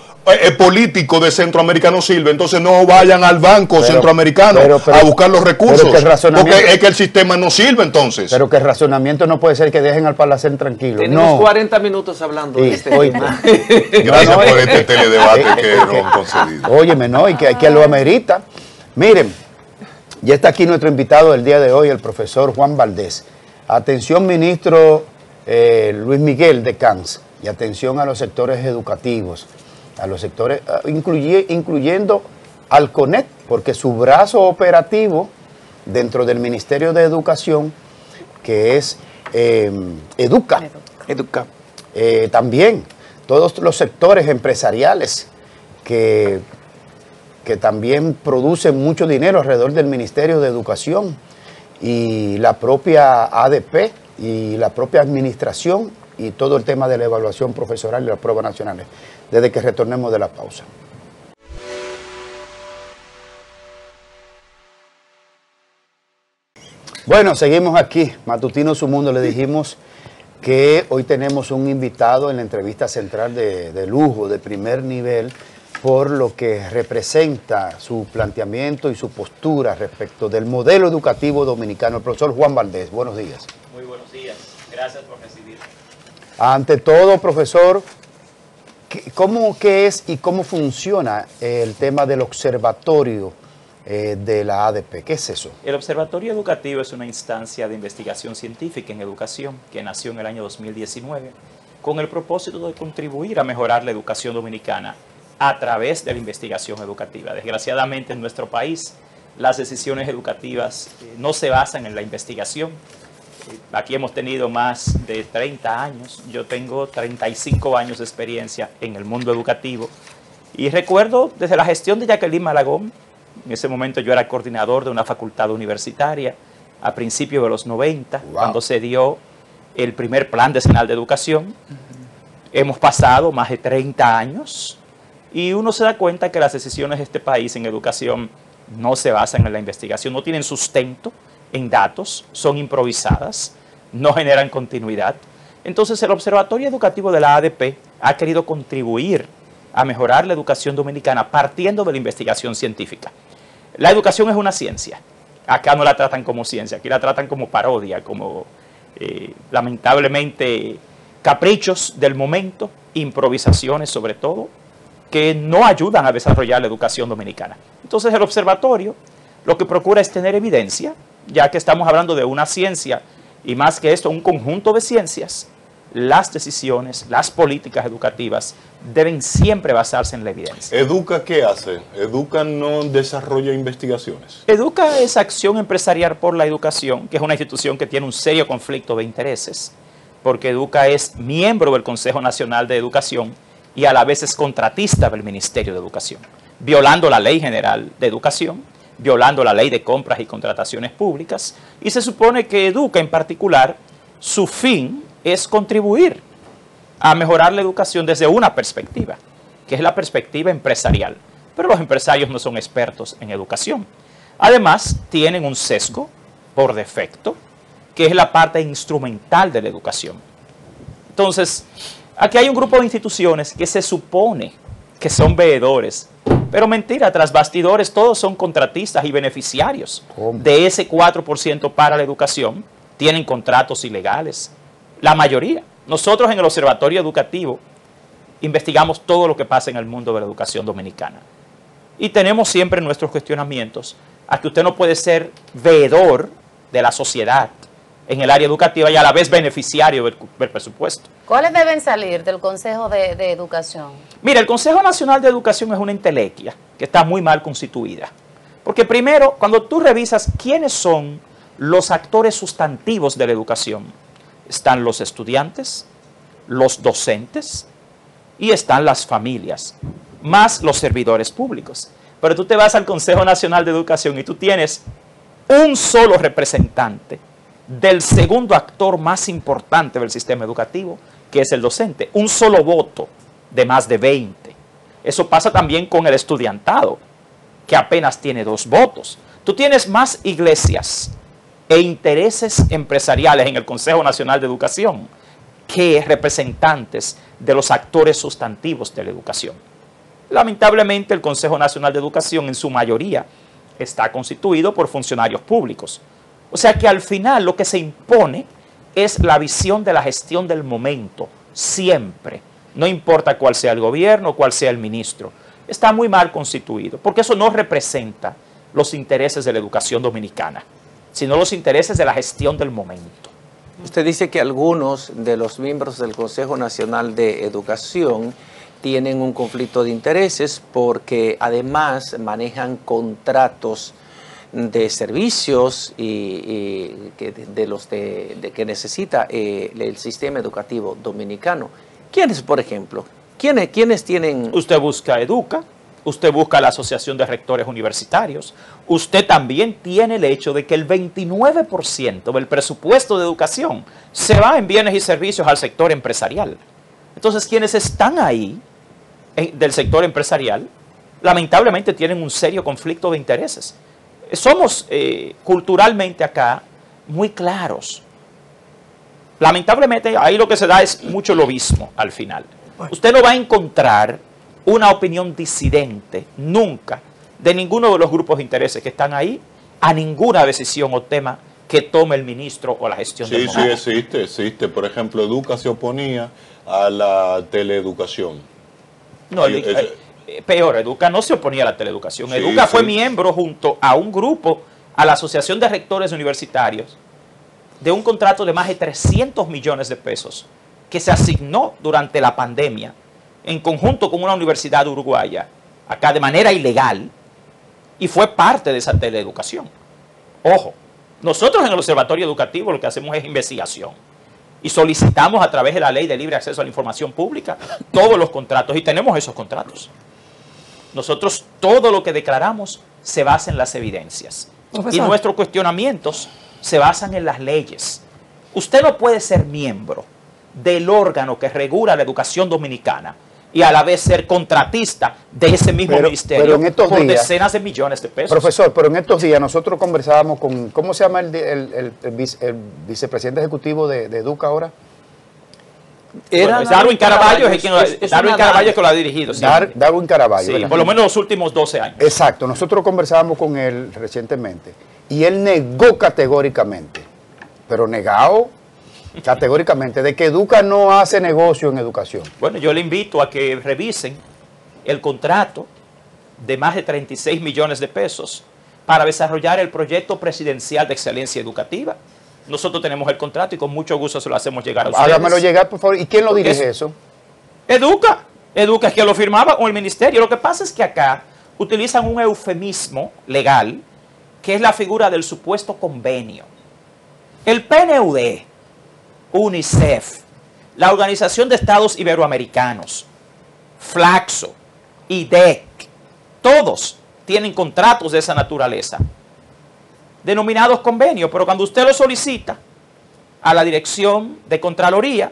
político de Centroamérica no sirve, entonces no vayan al banco centroamericano a buscar los recursos, porque es que el sistema no sirve entonces. Pero que el razonamiento no puede ser que dejen al Parlacén tranquilo. Tenemos 40 minutos hablando de este tema. Gracias por este teledebate que nos han concedido. Óyeme, y que lo amerita. Miren, ya está aquí nuestro invitado del día de hoy, el profesor Juan Valdés. Atención, ministro Luis Miguel de Camps, y atención a los sectores educativos, a los sectores, incluyendo al CONEC, porque su brazo operativo dentro del Ministerio de Educación, que es Educa. También todos los sectores empresariales que también producen mucho dinero alrededor del Ministerio de Educación, y la propia ADP y la propia administración, y todo el tema de la evaluación profesional y las pruebas nacionales, desde que retornemos de la pausa. Bueno, seguimos aquí, Matutino Su Mundo. Le dijimos que hoy tenemos un invitado en la entrevista central de lujo, de primer nivel, por lo que representa su planteamiento y su postura respecto del modelo educativo dominicano, el profesor Juan Valdés. Buenos días. Muy buenos días, gracias por recibirme. Ante todo, profesor, ¿qué es y cómo funciona el tema del observatorio de la ADP? ¿Qué es eso? El Observatorio Educativo es una instancia de investigación científica en educación que nació en el año 2019 con el propósito de contribuir a mejorar la educación dominicana a través de la investigación educativa. Desgraciadamente en nuestro país las decisiones educativas no se basan en la investigación. Aquí hemos tenido más de 30 años, yo tengo 35 años de experiencia en el mundo educativo y recuerdo desde la gestión de Jacqueline Malagón, en ese momento yo era coordinador de una facultad universitaria a principios de los 90, cuando se dio el primer plan decenal de educación. Hemos pasado más de 30 años y uno se da cuenta que las decisiones de este país en educación no se basan en la investigación, no tienen sustento en datos, son improvisadas, no generan continuidad. Entonces el Observatorio Educativo de la ADP ha querido contribuir a mejorar la educación dominicana partiendo de la investigación científica. La educación es una ciencia, acá no la tratan como ciencia, aquí la tratan como parodia, como lamentablemente caprichos del momento, improvisaciones sobre todo, que no ayudan a desarrollar la educación dominicana. Entonces el observatorio lo que procura es tener evidencia, ya que estamos hablando de una ciencia y más que esto, un conjunto de ciencias. Las decisiones, las políticas educativas deben siempre basarse en la evidencia. ¿Educa qué hace? ¿Educa no desarrolla investigaciones? Educa es Acción Empresarial por la Educación, que es una institución que tiene un serio conflicto de intereses, porque Educa es miembro del Consejo Nacional de Educación y a la vez es contratista del Ministerio de Educación, violando la Ley General de Educación, violando la Ley de Compras y Contrataciones Públicas, y se supone que Educa en particular, su fin es contribuir a mejorar la educación desde una perspectiva, que es la perspectiva empresarial. Pero los empresarios no son expertos en educación. Además, tienen un sesgo por defecto, que es la parte instrumental de la educación. Entonces, aquí hay un grupo de instituciones que se supone que son veedores, pero mentira, tras bastidores todos son contratistas y beneficiarios de ese 4% para la educación. Tienen contratos ilegales, la mayoría. Nosotros en el Observatorio Educativo investigamos todo lo que pasa en el mundo de la educación dominicana. Y tenemos siempre nuestros cuestionamientos a que usted no puede ser veedor de la sociedad en el área educativa y a la vez beneficiario del presupuesto. ¿Cuáles deben salir del Consejo de Educación? Mira, el Consejo Nacional de Educación es una entelequia que está muy mal constituida. Porque primero, cuando tú revisas quiénes son los actores sustantivos de la educación, están los estudiantes, los docentes y están las familias, más los servidores públicos. Pero tú te vas al Consejo Nacional de Educación y tú tienes un solo representante del segundo actor más importante del sistema educativo, que es el docente. Un solo voto de más de 20. Eso pasa también con el estudiantado, que apenas tiene 2 votos. Tú tienes más iglesias e intereses empresariales en el Consejo Nacional de Educación que representantes de los actores sustantivos de la educación. Lamentablemente, el Consejo Nacional de Educación en su mayoría está constituido por funcionarios públicos. O sea que al final lo que se impone es la visión de la gestión del momento, siempre. No importa cuál sea el gobierno, cuál sea el ministro. Está muy mal constituido, porque eso no representa los intereses de la educación dominicana, sino los intereses de la gestión del momento. Usted dice que algunos de los miembros del Consejo Nacional de Educación tienen un conflicto de intereses porque además manejan contratos de servicios que necesita el sistema educativo dominicano. ¿Quiénes, por ejemplo? ¿Quiénes tienen...? Usted busca Educa, usted busca la Asociación de Rectores Universitarios, usted también tiene el hecho de que el 29% del presupuesto de educación se va en bienes y servicios al sector empresarial. Entonces, quienes están ahí del sector empresarial, lamentablemente tienen un serio conflicto de intereses. Somos culturalmente acá muy claros. Lamentablemente ahí lo que se da es mucho lobismo al final. Usted no va a encontrar una opinión disidente nunca de ninguno de los grupos de intereses que están ahí a ninguna decisión o tema que tome el ministro o la gestión del momento. Sí, existe. Por ejemplo, Educa se oponía a la teleeducación. No, peor, Educa no se oponía a la teleeducación. Sí, Educa fue miembro junto a un grupo, a la Asociación de Rectores Universitarios, de un contrato de más de 300 millones de pesos que se asignó durante la pandemia en conjunto con una universidad uruguaya, acá de manera ilegal, y fue parte de esa teleeducación. Ojo, nosotros en el Observatorio Educativo lo que hacemos es investigación y solicitamos a través de la Ley de Libre Acceso a la Información Pública todos los contratos y tenemos esos contratos. Nosotros todo lo que declaramos se basa en las evidencias. Profesor. Y nuestros cuestionamientos se basan en las leyes. Usted no puede ser miembro del órgano que regula la educación dominicana y a la vez ser contratista de ese mismo ministerio por decenas de millones de pesos. Profesor, pero en estos días nosotros conversábamos con, ¿cómo se llama el vicepresidente ejecutivo de Educa ahora? Bueno, Darwin Caraballo es quien lo ha dirigido. Sí. Darwin Caraballo. Sí, por lo menos los últimos 12 años. Exacto, nosotros conversábamos con él recientemente y él negó categóricamente, pero negado categóricamente, de que Educa no hace negocio en educación. Bueno, yo le invito a que revisen el contrato de más de 36 millones de pesos para desarrollar el proyecto presidencial de excelencia educativa. Nosotros tenemos el contrato y con mucho gusto se lo hacemos llegar a ustedes. Hágamelo llegar, por favor. ¿Y quién lo dirige eso? Educa. Educa es quien lo firmaba con el ministerio. Lo que pasa es que acá utilizan un eufemismo legal que es la figura del supuesto convenio. El PNUD, UNICEF, la Organización de Estados Iberoamericanos, Flaxo, IDEC, todos tienen contratos de esa naturaleza, denominados convenios, pero cuando usted lo solicita a la Dirección de Contraloría,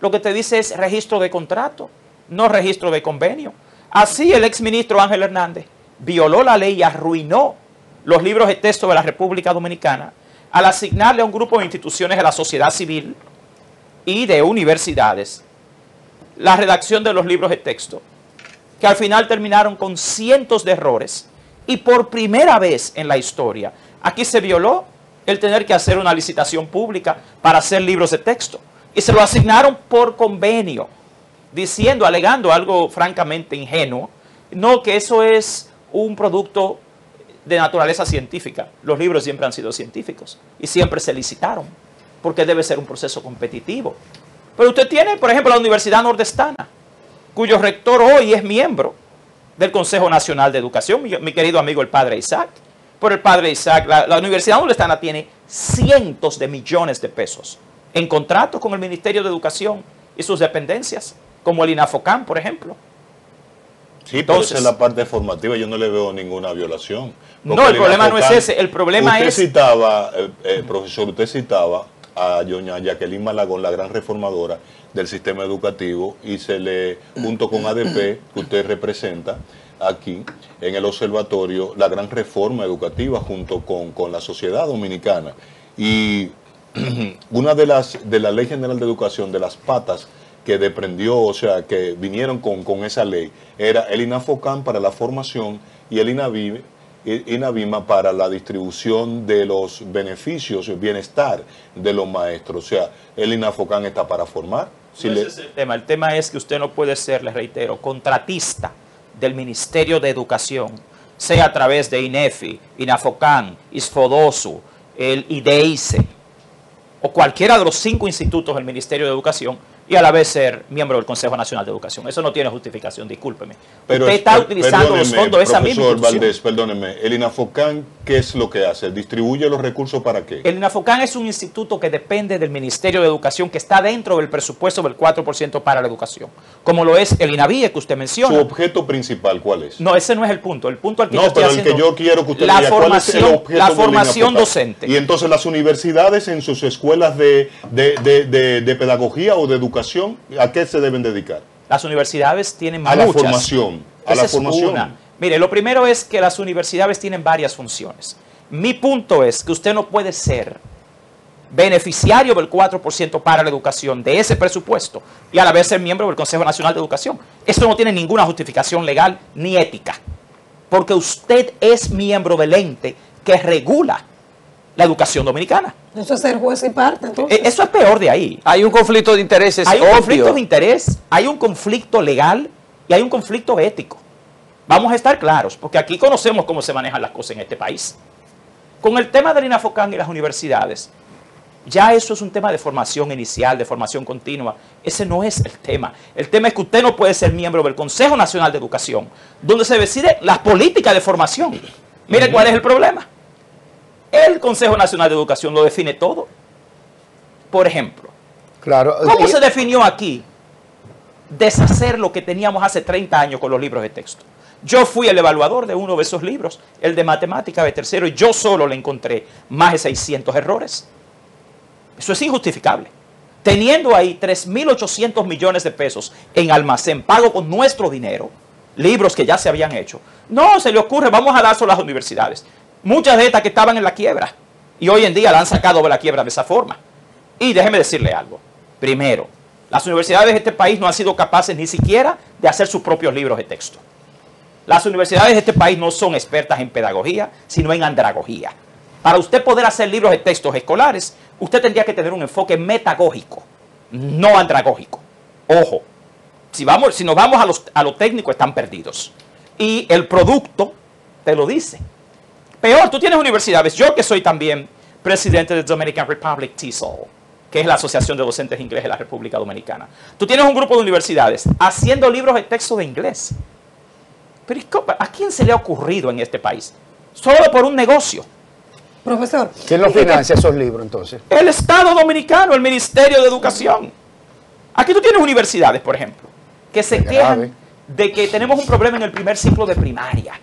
lo que te dice es registro de contrato, no registro de convenio. Así el exministro Ángel Hernández violó la ley y arruinó los libros de texto de la República Dominicana al asignarle a un grupo de instituciones de la sociedad civil y de universidades la redacción de los libros de texto, que al final terminaron con cientos de errores. Y por primera vez en la historia, aquí se violó el tener que hacer una licitación pública para hacer libros de texto. Y se lo asignaron por convenio, diciendo, alegando algo francamente ingenuo, no, que eso es un producto de naturaleza científica. Los libros siempre han sido científicos y siempre se licitaron, porque debe ser un proceso competitivo. Pero usted tiene, por ejemplo, la Universidad Nordestana, cuyo rector hoy es miembro del Consejo Nacional de Educación, mi querido amigo el padre Isaac. Por el padre Isaac, la Universidad Nordestana tiene cientos de millones de pesos en contratos con el Ministerio de Educación y sus dependencias, como el INAFOCAN, por ejemplo. Sí, entonces, pero esa es la parte formativa, yo no le veo ninguna violación. No, el problema no es ese, el problema es... Profesor, usted citaba a doña Jacqueline Malagón, la gran reformadora del sistema educativo, y se le, junto con ADP, que usted representa aquí en el observatorio, la gran reforma educativa junto con la sociedad dominicana. Y una de la Ley General de Educación, de las patas que desprendió, o sea, que vinieron con esa ley, era el INAFOCAN para la formación y el INAVIMA para la distribución de los beneficios, el bienestar de los maestros. O sea, el INAFOCAN está para formar. Si ese es el tema. El tema es que usted no puede ser, les reitero, contratista del Ministerio de Educación, sea a través de INEFI, INAFOCAN, ISFODOSU, el IDEICE, o cualquiera de los 5 institutos del Ministerio de Educación, y a la vez ser miembro del Consejo Nacional de Educación. Eso no tiene justificación, discúlpeme. Usted está utilizando los fondos de esa misma institución. Valdés, perdóneme, ¿el INAFOCAN qué es lo que hace? ¿Distribuye los recursos para qué? El INAFOCAN es un instituto que depende del Ministerio de Educación, que está dentro del presupuesto del 4% para la educación, como lo es el INAVIE que usted menciona. ¿Su objeto principal cuál es? No, ese no es el punto. El punto al que yo estoy haciendo... No, pero el que yo quiero que usted la diga, formación, ¿cuál es el objeto la formación docente. Y entonces las universidades en sus escuelas de pedagogía o de educación, ¿a qué se deben dedicar? Las universidades tienen muchas. A la formación. A la formación. Una. Mire, lo primero es que las universidades tienen varias funciones. Mi punto es que usted no puede ser beneficiario del 4% para la educación de ese presupuesto y a la vez ser miembro del Consejo Nacional de Educación. Esto no tiene ninguna justificación legal ni ética, porque usted es miembro del ente que regula la educación dominicana. Eso es ser juez y parte, entonces. Eso es peor de ahí. Hay un conflicto de intereses. Hay un conflicto de interés, hay un conflicto legal y hay un conflicto ético. Vamos a estar claros, porque aquí conocemos cómo se manejan las cosas en este país. Con el tema del INAFOCAN y las universidades, ya eso es un tema de formación inicial, de formación continua. Ese no es el tema. El tema es que usted no puede ser miembro del Consejo Nacional de Educación, donde se decide las políticas de formación. Mire cuál es el problema. El Consejo Nacional de Educación lo define todo. Por ejemplo, claro, ¿cómo se definió aquí deshacer lo que teníamos hace 30 años con los libros de texto? Yo fui el evaluador de uno de esos libros, el de matemática de tercero, y yo solo le encontré más de 600 errores. Eso es injustificable. Teniendo ahí 3.800 millones de pesos en almacén, pago con nuestro dinero, libros que ya se habían hecho, no se le ocurre, vamos a dárselo a las universidades. Muchas de estas que estaban en la quiebra y hoy en día la han sacado de la quiebra de esa forma. Y déjeme decirle algo. Primero, las universidades de este país no han sido capaces ni siquiera de hacer sus propios libros de texto. Las universidades de este país no son expertas en pedagogía, sino en andragogía. Para usted poder hacer libros de textos escolares, usted tendría que tener un enfoque metagógico, no andragógico. Ojo, si nos vamos a lo técnico, están perdidos. Y el producto te lo dice. Peor, tú tienes universidades, yo que soy también presidente de Dominican Republic TESOL, que es la Asociación de Docentes de Inglés de la República Dominicana. Tú tienes un grupo de universidades haciendo libros de texto de inglés. Pero ¿a quién se le ha ocurrido en este país? Solo por un negocio. Profesor. ¿Quién lo financia esos libros entonces? El Estado Dominicano, el Ministerio de Educación. Aquí tú tienes universidades, por ejemplo, que se quejan de que tenemos un problema en el primer ciclo de primaria.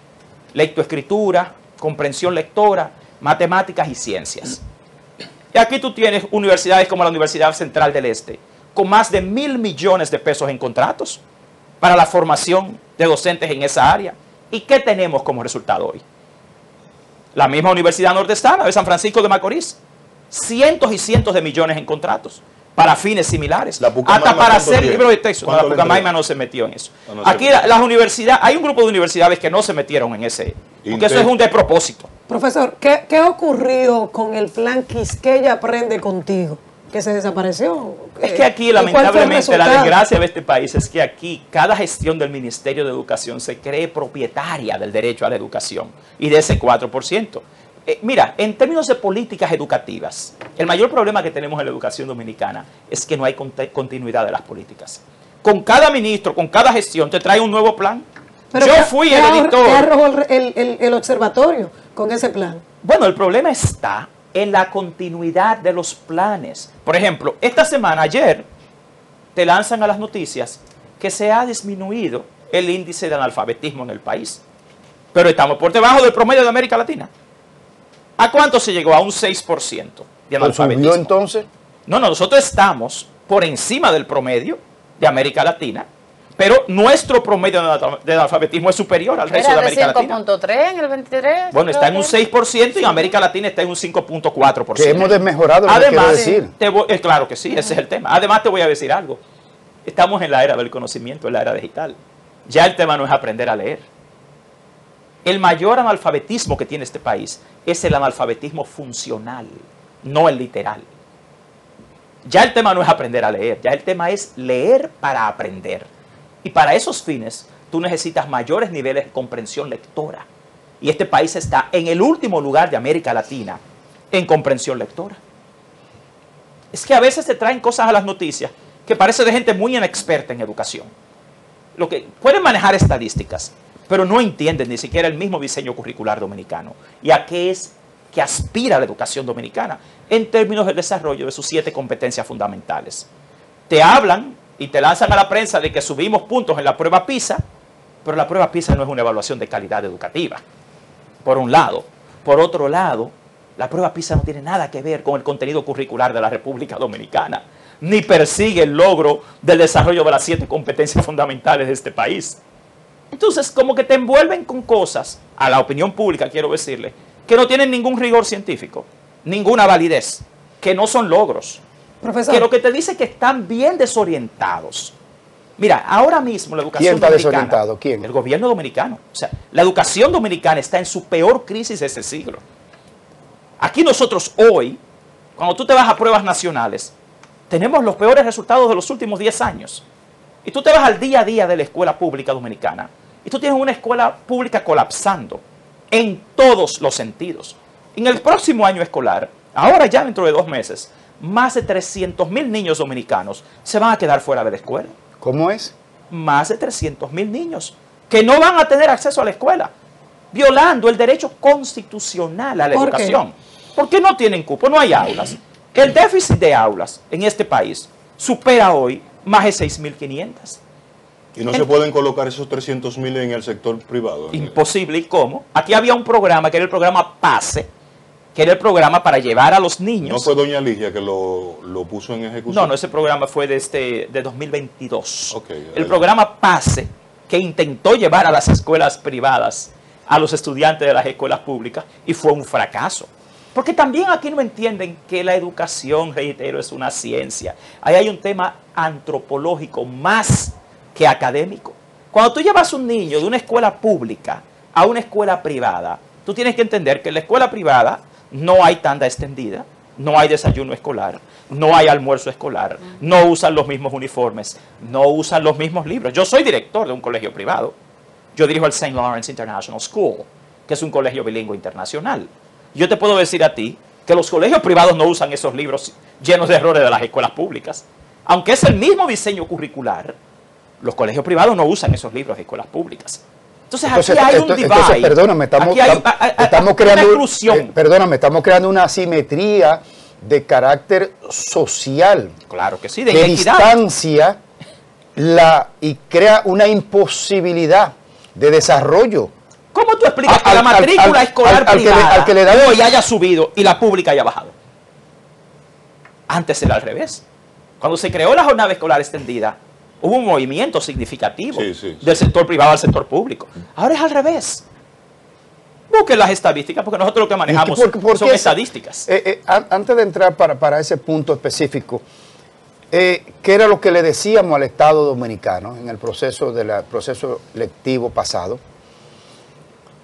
Lectoescritura, comprensión lectora, matemáticas y ciencias. Y aquí tú tienes universidades como la Universidad Central del Este, con más de 1.000 millones de pesos en contratos para la formación de docentes en esa área. ¿Y qué tenemos como resultado hoy? La misma Universidad Nordestana de San Francisco de Macorís, cientos y cientos de millones en contratos para fines similares, hasta para hacer libros de texto. No, la Pucamaima no se metió en eso. Aquí las universidades, hay un grupo de universidades que no se metieron en ese, porque eso es un despropósito. Profesor, ¿qué ocurrió con el plan Quisqueya Aprende Contigo? Que se desapareció. Es que aquí, lamentablemente, la desgracia de este país es que aquí cada gestión del Ministerio de Educación se cree propietaria del derecho a la educación y de ese 4%. Mira, en términos de políticas educativas, el mayor problema que tenemos en la educación dominicana es que no hay continuidad de las políticas. Con cada ministro, con cada gestión, te trae un nuevo plan. Pero yo fui el editor. ¿Qué arrojó el observatorio con ese plan? Bueno, el problema está en la continuidad de los planes. Por ejemplo, esta semana, ayer, te lanzan a las noticias que se ha disminuido el índice de analfabetismo en el país. Pero estamos por debajo del promedio de América Latina. ¿A cuánto se llegó? A un 6% de analfabetismo. ¿Subió entonces? No, nosotros estamos por encima del promedio de América Latina, pero nuestro promedio de analfabetismo es superior al resto de América Latina. ¿Era de 5.3 en el 23? Bueno, está en un 6% y en América Latina está en un 5.4%. Que hemos desmejorado, además, decir. Claro que sí, ese es el tema. Además, te voy a decir algo. Estamos en la era del conocimiento, en la era digital. Ya el tema no es aprender a leer. El mayor analfabetismo que tiene este país es el analfabetismo funcional, no el literal. Ya el tema no es aprender a leer, ya el tema es leer para aprender. Y para esos fines, tú necesitas mayores niveles de comprensión lectora. Y este país está en el último lugar de América Latina en comprensión lectora. Es que a veces te traen cosas a las noticias que parece de gente muy inexperta en educación. Lo que pueden manejar estadísticas, pero no entienden ni siquiera el mismo diseño curricular dominicano y a qué es que aspira la educación dominicana en términos del desarrollo de sus 7 competencias fundamentales. Te hablan y te lanzan a la prensa de que subimos puntos en la prueba PISA, pero la prueba PISA no es una evaluación de calidad educativa, por un lado. Por otro lado, la prueba PISA no tiene nada que ver con el contenido curricular de la República Dominicana, ni persigue el logro del desarrollo de las 7 competencias fundamentales de este país. Entonces, como que te envuelven con cosas, a la opinión pública quiero decirle, que no tienen ningún rigor científico, ninguna validez, que no son logros. Profesor, que lo que te dice es que están bien desorientados. Mira, ahora mismo la educación dominicana... ¿Quién está desorientado? ¿Quién? El gobierno dominicano. O sea, la educación dominicana está en su peor crisis de este siglo. Aquí nosotros hoy, cuando tú te vas a pruebas nacionales, tenemos los peores resultados de los últimos 10 años. Y tú te vas al día a día de la escuela pública dominicana y tú tienes una escuela pública colapsando en todos los sentidos. En el próximo año escolar, ahora ya dentro de 2 meses, más de 300.000 niños dominicanos se van a quedar fuera de la escuela. ¿Cómo es? Más de 300.000 niños que no van a tener acceso a la escuela, violando el derecho constitucional a la educación. Porque no tienen cupo, no hay aulas. El déficit de aulas en este país supera hoy más de 6.500. ¿Y no se pueden colocar esos 300.000 en el sector privado? Imposible. ¿Y cómo? Aquí había un programa que era el programa PASE, que era el programa para llevar a los niños. ¿No fue doña Ligia que lo puso en ejecución? No, ese programa fue de 2022. Okay, el programa PASE, que intentó llevar a las escuelas privadas a los estudiantes de las escuelas públicas, y fue un fracaso. Porque también aquí no entienden que la educación, reitero, es una ciencia. Ahí hay un tema antropológico más que académico. Cuando tú llevas un niño de una escuela pública a una escuela privada, tú tienes que entender que en la escuela privada no hay tanda extendida, no hay desayuno escolar, no hay almuerzo escolar, no usan los mismos uniformes, no usan los mismos libros. Yo soy director de un colegio privado. Yo dirijo el St. Lawrence International School, que es un colegio bilingüe internacional. Yo te puedo decir a ti que los colegios privados no usan esos libros llenos de errores de las escuelas públicas. Aunque es el mismo diseño curricular, los colegios privados no usan esos libros de escuelas públicas. Entonces aquí hay un divide. Entonces, perdóname, estamos creando una asimetría de carácter social. Claro que sí, de distancia y crea una imposibilidad de desarrollo. ¿Cómo tú explicas que la matrícula escolar privada hoy haya subido y la pública haya bajado? Antes era al revés. Cuando se creó la jornada escolar extendida, hubo un movimiento significativo del sector privado al sector público. Ahora es al revés. Busquen las estadísticas, porque nosotros lo que manejamos son estadísticas. Antes de entrar para ese punto específico, ¿qué era lo que le decíamos al Estado dominicano en el proceso lectivo pasado?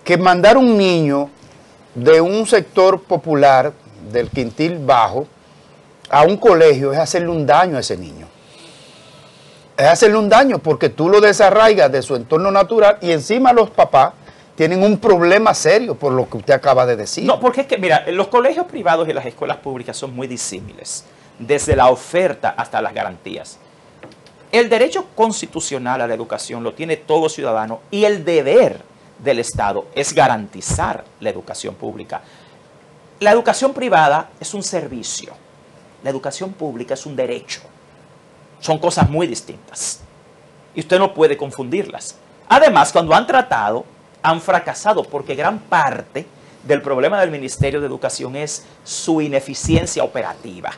Que mandar un niño de un sector popular, del quintil bajo, a un colegio es hacerle un daño a ese niño. Es hacerle un daño porque tú lo desarraigas de su entorno natural y encima los papás tienen un problema serio por lo que usted acaba de decir. No, porque es que, mira, los colegios privados y las escuelas públicas son muy disímiles, desde la oferta hasta las garantías. El derecho constitucional a la educación lo tiene todo ciudadano y el deber del Estado es garantizar la educación pública. La educación privada es un servicio, la educación pública es un derecho. Son cosas muy distintas y usted no puede confundirlas. Además, cuando han tratado, han fracasado porque gran parte del problema del Ministerio de Educación es su ineficiencia operativa.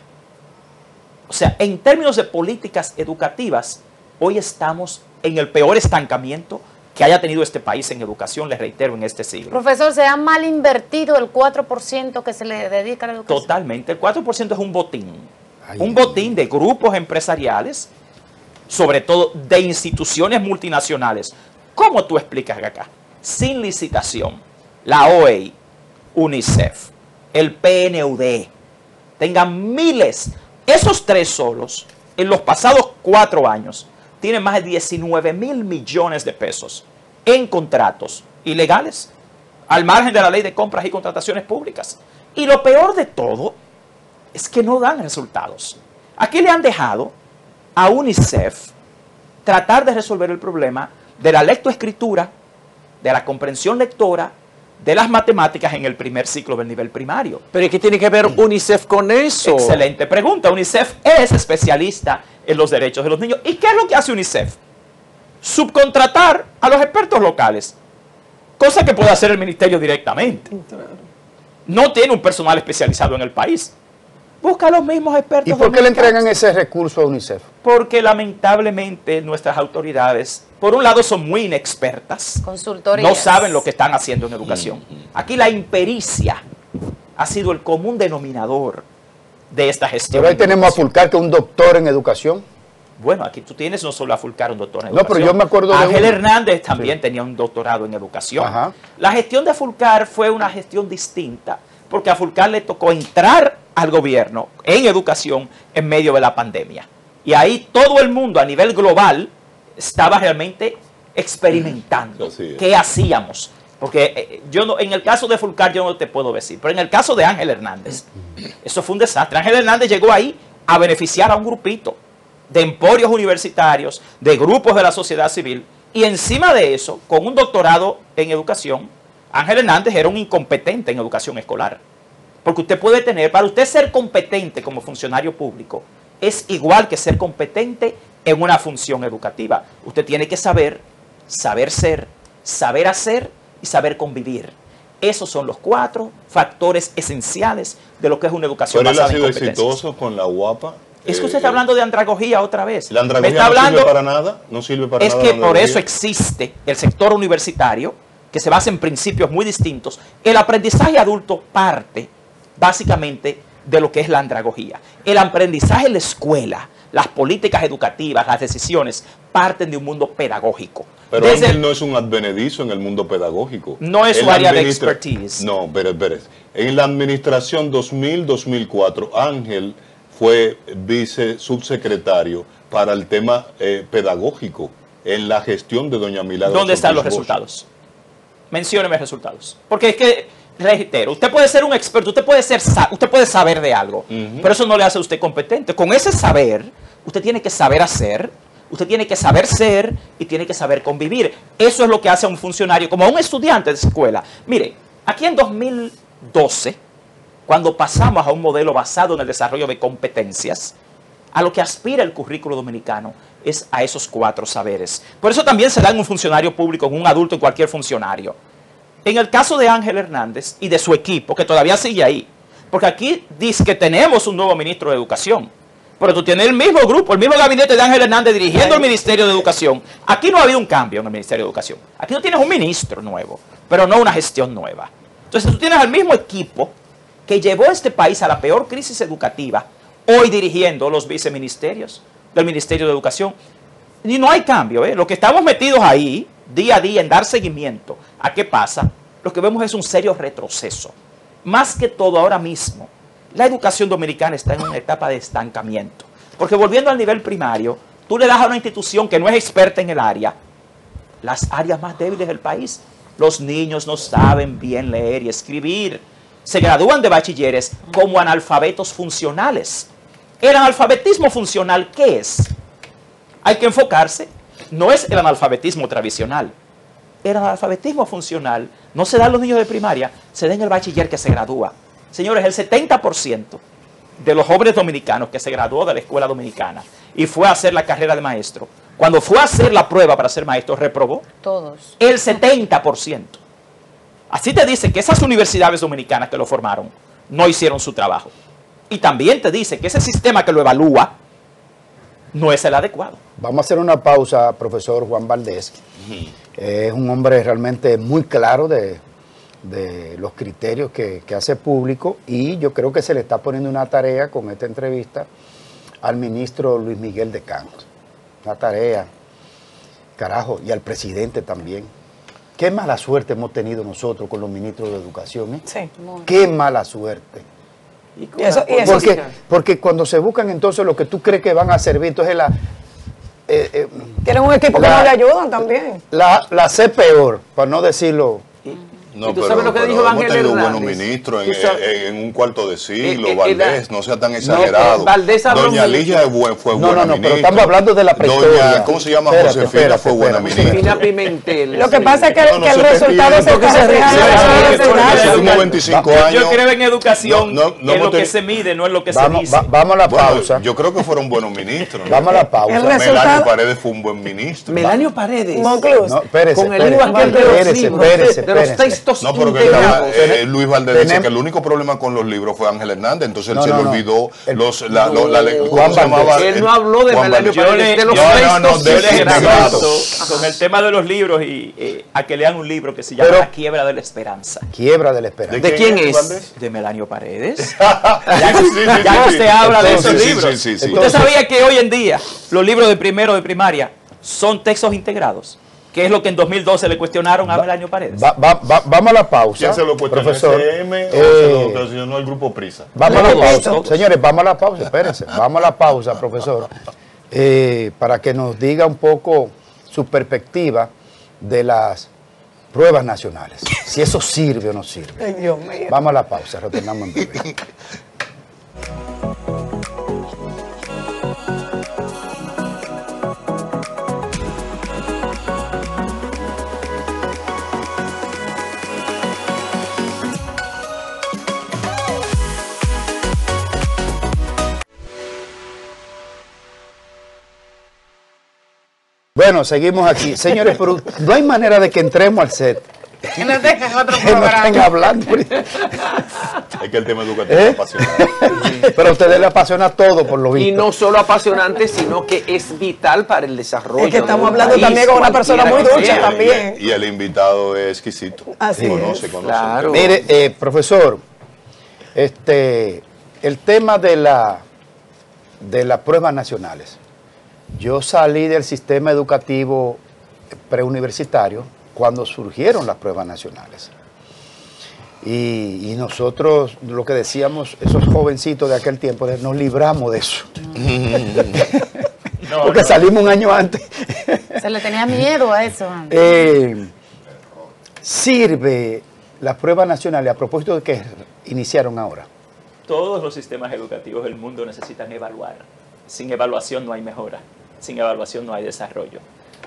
O sea, en términos de políticas educativas, hoy estamos en el peor estancamiento que haya tenido este país en educación, les reitero, en este siglo. Profesor, ¿se ha mal invertido el 4% que se le dedica a la educación? Totalmente, el 4% es un botín. Un botín de grupos empresariales, sobre todo de instituciones multinacionales. ¿Cómo tú explicas acá? Sin licitación, la OEI, UNICEF, el PNUD, tengan miles, esos tres solos, en los pasados 4 años, tienen más de 19,000 millones de pesos en contratos ilegales, al margen de la ley de compras y contrataciones públicas. Y lo peor de todo es que no dan resultados. Aquí le han dejado a UNICEF tratar de resolver el problema de la lectoescritura, de la comprensión lectora, de las matemáticas en el primer ciclo del nivel primario. ¿Pero qué tiene que ver UNICEF con eso? Excelente pregunta. UNICEF es especialista en los derechos de los niños. ¿Y qué es lo que hace UNICEF? Subcontratar a los expertos locales, cosa que puede hacer el ministerio directamente. No tiene un personal especializado en el país. Busca a los mismos expertos. ¿Y por qué le entregan ese recurso a UNICEF? Porque lamentablemente nuestras autoridades, por un lado, son muy inexpertas. Consultorías. No saben lo que están haciendo en educación. Aquí la impericia ha sido el común denominador de esta gestión. Pero ahí tenemos a Fulcar, que es un doctor en educación. Bueno, aquí tú tienes no solo a Fulcar, un doctor en educación. No, pero yo me acuerdo de Ángel Hernández también tenía un doctorado en educación. Ajá. La gestión de Fulcar fue una gestión distinta, porque a Fulcar le tocó entrar al gobierno en educación en medio de la pandemia. Y ahí todo el mundo a nivel global estaba realmente experimentando qué hacíamos. Porque yo no, en el caso de Fulcar yo no te puedo decir, pero en el caso de Ángel Hernández, eso fue un desastre. Ángel Hernández llegó ahí a beneficiar a un grupito de emporios universitarios, de grupos de la sociedad civil, y encima de eso, con un doctorado en educación, Ángel Hernández era un incompetente en educación escolar. Porque usted puede tener, para usted ser competente como funcionario público, es igual que ser competente en una función educativa. Usted tiene que saber ser, saber hacer y saber convivir. Esos son los 4 factores esenciales de lo que es una educación basada en competencias. ¿Pero él ha sido exitoso con la UAPA? Es que usted está hablando de andragogía otra vez. ¿La andragogía no sirve para nada? ¿No sirve para nada? Es que por eso existe el sector universitario, que se basa en principios muy distintos. El aprendizaje adulto parte básicamente de lo que es la andragogía. El aprendizaje en la escuela, las políticas educativas, las decisiones, parten de un mundo pedagógico. Pero Ángel no es un advenedizo en el mundo pedagógico. No es su área de expertise. No, pero en la administración 2000-2004, Ángel fue subsecretario para el tema pedagógico en la gestión de doña Milagros. ¿Dónde están los resultados? Mencióneme resultados. Porque es que, reitero, usted puede ser un experto, usted puede saber de algo, pero eso no le hace a usted competente. Con ese saber, usted tiene que saber hacer, usted tiene que saber ser y tiene que saber convivir. Eso es lo que hace a un funcionario, como a un estudiante de escuela. Mire, aquí en 2012, cuando pasamos a un modelo basado en el desarrollo de competencias, a lo que aspira el currículo dominicano es a esos 4 saberes. Por eso también se da en un funcionario público, en un adulto, en cualquier funcionario. En el caso de Ángel Hernández y de su equipo, que todavía sigue ahí, porque aquí dice que tenemos un nuevo ministro de Educación, Pero tú tienes el mismo grupo, el mismo gabinete de Ángel Hernández dirigiendo el Ministerio de Educación. Aquí no ha habido un cambio en el Ministerio de Educación. Aquí no tienes un ministro nuevo, pero no una gestión nueva. Entonces tú tienes al mismo equipo que llevó a este país a la peor crisis educativa, hoy dirigiendo los viceministerios del Ministerio de Educación. Y no hay cambio, ¿eh? Lo que estamos metidos ahí, día a día, en dar seguimiento a qué pasa, lo que vemos es un serio retroceso. Más que todo ahora mismo, la educación dominicana está en una etapa de estancamiento. Porque volviendo al nivel primario, tú le das a una institución que no es experta en el área, las áreas más débiles del país. Los niños no saben bien leer y escribir. Se gradúan de bachilleres como analfabetos funcionales. ¿El analfabetismo funcional qué es? Hay que enfocarse. No es el analfabetismo tradicional. El analfabetismo funcional no se da en los niños de primaria, se da en el bachiller que se gradúa. Señores, el 70% de los jóvenes dominicanos que se graduó de la escuela dominicana y fue a hacer la carrera de maestro, cuando fue a hacer la prueba para ser maestro, reprobó. Todos. El 70%. Así te dice que esas universidades dominicanas que lo formaron no hicieron su trabajo. Y también te dice que ese sistema que lo evalúa no es el adecuado. Vamos a hacer una pausa, profesor Juan Valdés. Es un hombre realmente muy claro de los criterios que hace público, y yo creo que se le está poniendo una tarea con esta entrevista al ministro Luis Miguel de Campos. Una tarea, carajo, y al presidente también. Qué mala suerte hemos tenido nosotros con los ministros de Educación, ¿eh? Sí. Qué mala suerte. Porque cuando se buscan entonces lo que tú crees que van a servir, entonces tienen un equipo que no le ayudan también. La sé peor, para no decirlo. No, ¿Y tú sabes lo que dijo Ángel hemos tenido buenos Hernández? ministros en un cuarto de siglo. Valdés, no sea tan exagerado. Valdés Doña Ligia fue buena ministra. Pero estamos hablando de la prehistoria. ¿Cómo se llama? Josefina fue buena ministra. Josefina Pimentel. Lo que pasa es que el resultado se está Tuvimos 25 años. Yo creo en educación, en lo que se mide, no en lo que se dice. Vamos a la pausa. Yo creo que fueron buenos ministros. Vamos a la pausa. Melanio Paredes fue un buen ministro. Melanio Paredes. Monclús. No, espérese, Con el libro aquel de los libros, de los textos No, pero que integrados. Luis Valdés dice que el único problema con los libros fue Ángel Hernández, entonces él se le olvidó ¿cómo se llamaba? Él no habló de Melanio Paredes, de los textos con el tema de los libros y a que lean un libro que se llama La quiebra de la esperanza. Quiebra de la esperanza. ¿De quién es? De Melanio Paredes. Ya usted habla de esos libros. ¿Usted sabía que hoy en día los libros de primero de primaria son textos integrados? ¿Qué es lo que en 2012 le cuestionaron a Melanio Paredes? Vamos a la pausa. ¿Quién se lo cuestionó? Profesor, ¿SM o se lo cuestionó el grupo Prisa? Vamos a la pausa. Señores, vamos a la pausa, espérense. Vamos a la pausa, profesor, para que nos diga un poco su perspectiva de las pruebas nacionales. Si eso sirve o no sirve. Ay, Dios mío. Vamos a la pausa, retornamos en breve. Bueno, seguimos aquí. Señores, pero no hay manera de que entremos al set. Que nos dejen otro Que no programa. estén hablando. Es que el tema educativo es apasionante. Pero a ustedes les apasiona todo, por lo visto. Y no solo apasionante, sino que es vital para el desarrollo. Es que estamos del hablando país, también con una persona muy cualquiera que ducha sea. también. Y el invitado es exquisito. Así conoce. Claro. Mire, profesor, el tema de las pruebas nacionales. Yo salí del sistema educativo preuniversitario cuando surgieron las pruebas nacionales. Y nosotros, lo que decíamos, esos jovencitos de aquel tiempo, nos libramos de eso. Porque salimos un año antes. Se le tenía miedo a eso. Sirve las pruebas nacionales a propósito de que iniciaron ahora. Todos los sistemas educativos del mundo necesitan evaluar. Sin evaluación no hay mejora. Sin evaluación no hay desarrollo.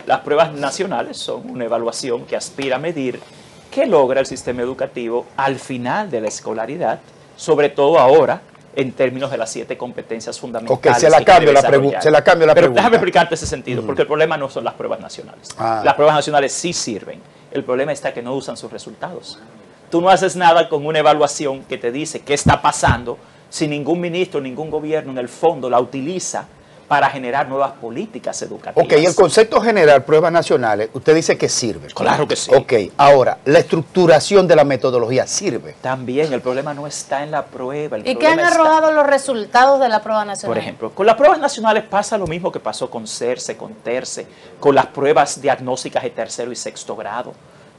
Las pruebas nacionales son una evaluación que aspira a medir qué logra el sistema educativo al final de la escolaridad, sobre todo ahora, en términos de las 7 competencias fundamentales. Ok, se la cambio la pregunta. Pero déjame explicarte ese sentido, porque el problema no son las pruebas nacionales. Las pruebas nacionales sí sirven. El problema está que no usan sus resultados. Tú no haces nada con una evaluación que te dice qué está pasando si ningún ministro, ningún gobierno en el fondo la utiliza para generar nuevas políticas educativas? Ok, el concepto general, pruebas nacionales, usted dice que sirve. Claro que sí. Ok, ahora, la estructuración de la metodología sirve. También, el problema no está en la prueba. ¿Y qué han arrojado los resultados de la prueba nacional? Por ejemplo, con las pruebas nacionales pasa lo mismo que pasó con CERCE, con TERCE, con las pruebas diagnósticas de tercero y sexto grado,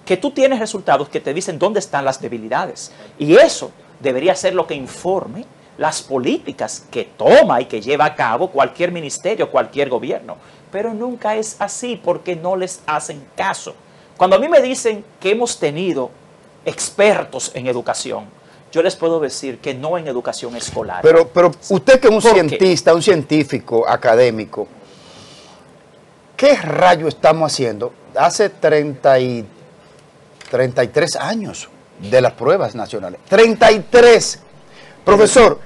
que tú tienes resultados que te dicen dónde están las debilidades. Y eso debería ser lo que informe las políticas que toma y que lleva a cabo cualquier ministerio, cualquier gobierno. Pero nunca es así porque no les hacen caso. Cuando a mí me dicen que hemos tenido expertos en educación, yo les puedo decir que no en educación escolar. Pero usted que es un cientista, un científico académico, ¿qué rayo estamos haciendo? Hace 33 años de las pruebas nacionales. 33. Profesor,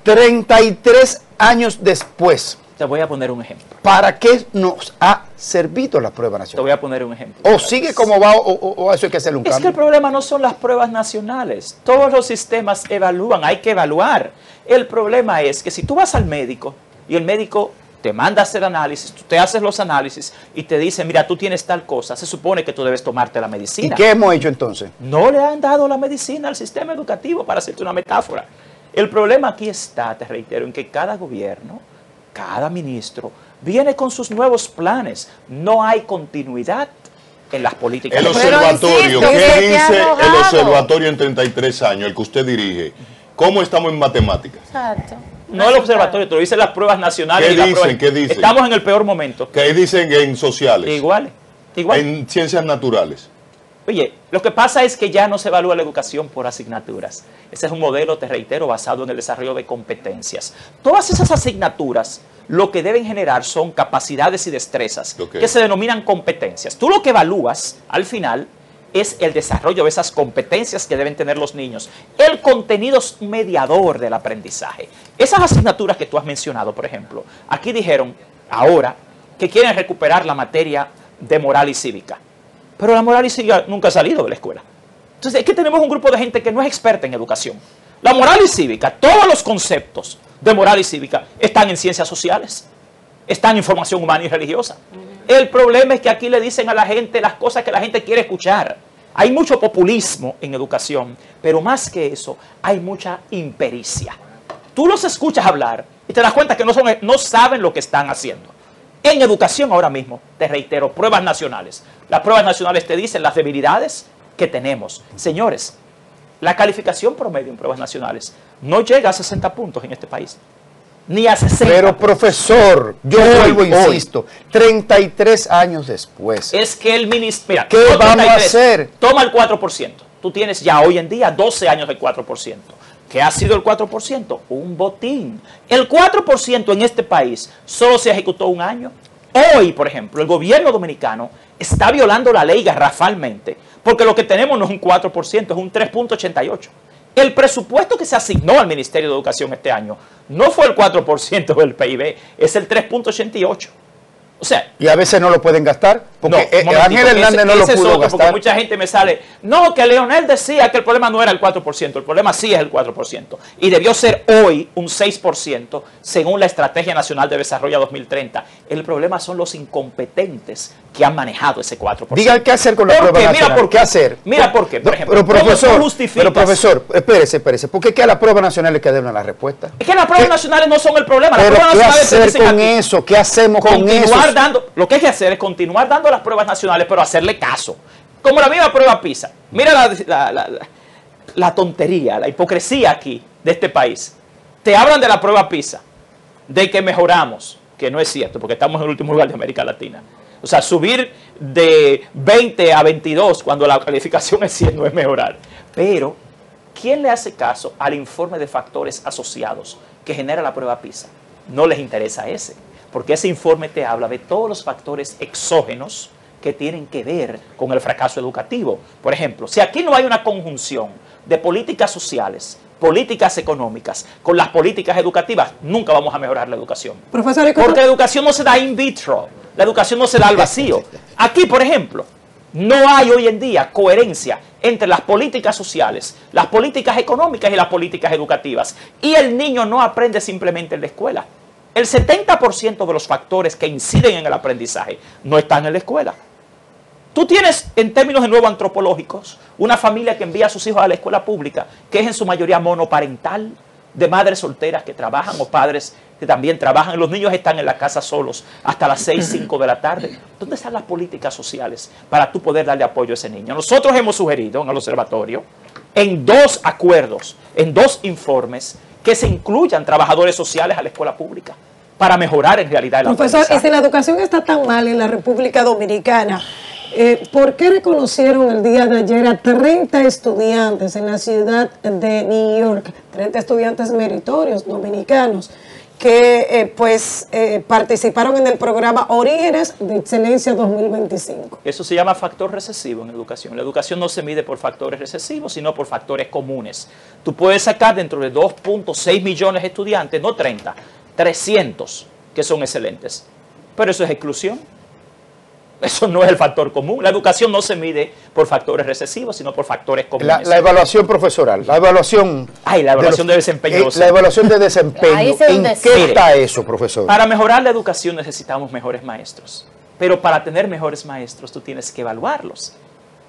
33 años después. Te voy a poner un ejemplo. ¿Para qué nos ha servido la prueba nacional? Te voy a poner un ejemplo. ¿O sigue como va o eso hay que hacerle un cambio? Es que el problema no son las pruebas nacionales. Todos los sistemas evalúan, hay que evaluar. El problema es que si tú vas al médico y el médico te manda a hacer análisis, tú te haces los análisis y te dice, mira, tú tienes tal cosa, se supone que tú debes tomarte la medicina. ¿Y qué hemos hecho entonces? No le han dado la medicina al sistema educativo, para hacerte una metáfora. El problema aquí está, te reitero, en que cada gobierno, cada ministro, viene con sus nuevos planes. No hay continuidad en las políticas. El observatorio, ¿qué dice el observatorio en 33 años, el que usted dirige? ¿Cómo estamos en matemáticas? Exacto. No el observatorio, te lo dicen las pruebas nacionales. ¿Qué dicen? Estamos en el peor momento. ¿Qué dicen en sociales? Igual. En ciencias naturales. Oye, lo que pasa es que ya no se evalúa la educación por asignaturas. Ese es un modelo, te reitero, basado en el desarrollo de competencias. Todas esas asignaturas lo que deben generar son capacidades y destrezas que se denominan competencias. Tú lo que evalúas al final es el desarrollo de esas competencias que deben tener los niños. El contenido es mediador del aprendizaje. Esas asignaturas que tú has mencionado, por ejemplo, aquí dijeron ahora que quieren recuperar la materia de moral y cívica. Pero la moral y cívica nunca ha salido de la escuela. Entonces es que tenemos un grupo de gente que no es experta en educación. La moral y cívica, todos los conceptos de moral y cívica están en ciencias sociales, están en formación humana y religiosa. El problema es que aquí le dicen a la gente las cosas que la gente quiere escuchar. Hay mucho populismo en educación, pero más que eso, hay mucha impericia. Tú los escuchas hablar y te das cuenta que no saben lo que están haciendo. En educación ahora mismo, te reitero, pruebas nacionales. Las pruebas nacionales te dicen las debilidades que tenemos. Señores, la calificación promedio en pruebas nacionales no llega a 60 puntos en este país. Ni a 60. Pero profesor, yo vuelvo, insisto, 33 años después. Es que el ministro, mira, ¿qué vamos a hacer? Toma el 4%. Tú tienes ya hoy en día 12 años del 4%. ¿Qué ha sido el 4%? Un botín. El 4% en este país solo se ejecutó un año. Hoy, por ejemplo, el gobierno dominicano está violando la ley garrafalmente, porque lo que tenemos no es un 4%, es un 3.88%. El presupuesto que se asignó al Ministerio de Educación este año no fue el 4% del PIB, es el 3.88%. O sea, y a veces no lo pueden gastar, porque Ángel Hernández no lo pudo gastar. Porque mucha gente me sale, no, que Leonel decía que el problema no era el 4%, el problema sí es el 4%. Y debió ser hoy un 6% según la Estrategia Nacional de Desarrollo 2030. El problema son los incompetentes que han manejado ese 4%. Diga qué hacer con la prueba nacional. Mira por qué hacer. Mira por qué, por ejemplo. Pero profesor, espérese. ¿Por qué que a la prueba nacional le quedan la respuesta? Es que las pruebas nacionales no son el problema. Pero ¿qué hacer con eso? ¿Qué hacemos con eso? Lo que hay que hacer es continuar dando las pruebas nacionales, pero hacerle caso. Como la misma prueba PISA. Mira la tontería, la hipocresía aquí de este país. Te hablan de la prueba PISA, de que mejoramos, que no es cierto, porque estamos en el último lugar de América Latina. O sea, subir de 20 a 22 cuando la calificación es 100 no es mejorar. Pero, ¿quién le hace caso al informe de factores asociados que genera la prueba PISA? No les interesa ese. Porque ese informe te habla de todos los factores exógenos que tienen que ver con el fracaso educativo. Por ejemplo, si aquí no hay una conjunción de políticas sociales, políticas económicas, con las políticas educativas, nunca vamos a mejorar la educación. Profesor, porque la educación no se da in vitro, la educación no se da al vacío. Aquí, por ejemplo, No hay hoy en día coherencia entre las políticas sociales, las políticas económicas y las políticas educativas. Y el niño no aprende simplemente en la escuela. El 70% de los factores que inciden en el aprendizaje no están en la escuela. Tú tienes, en términos de nuevo antropológicos, una familia que envía a sus hijos a la escuela pública, que es en su mayoría monoparental, de madres solteras que trabajan o padres que también trabajan. Los niños están en la casa solos hasta las 6, 5 de la tarde. ¿Dónde están las políticas sociales para tú poder darle apoyo a ese niño? Nosotros hemos sugerido en el observatorio, en 2 acuerdos, en 2 informes, que se incluyan trabajadores sociales a la escuela pública para mejorar en realidad el aprendizaje. Profesor, si la educación está tan mal en la República Dominicana, ¿por qué reconocieron el día de ayer a 30 estudiantes en la ciudad de New York, 30 estudiantes meritorios dominicanos, que participaron en el programa Orígenes de Excelencia 2025? Eso se llama factor recesivo en educación. La educación no se mide por factores recesivos, sino por factores comunes. Tú puedes sacar dentro de 2.6 millones de estudiantes, no 30, 300 que son excelentes. Pero eso es exclusión. Eso no es el factor común. La educación no se mide por factores recesivos, sino por factores comunes. La evaluación profesoral, la evaluación... La evaluación de desempeño. La evaluación de desempeño. ¿En qué está eso, profesor? Para mejorar la educación necesitamos mejores maestros. Pero para tener mejores maestros, tú tienes que evaluarlos.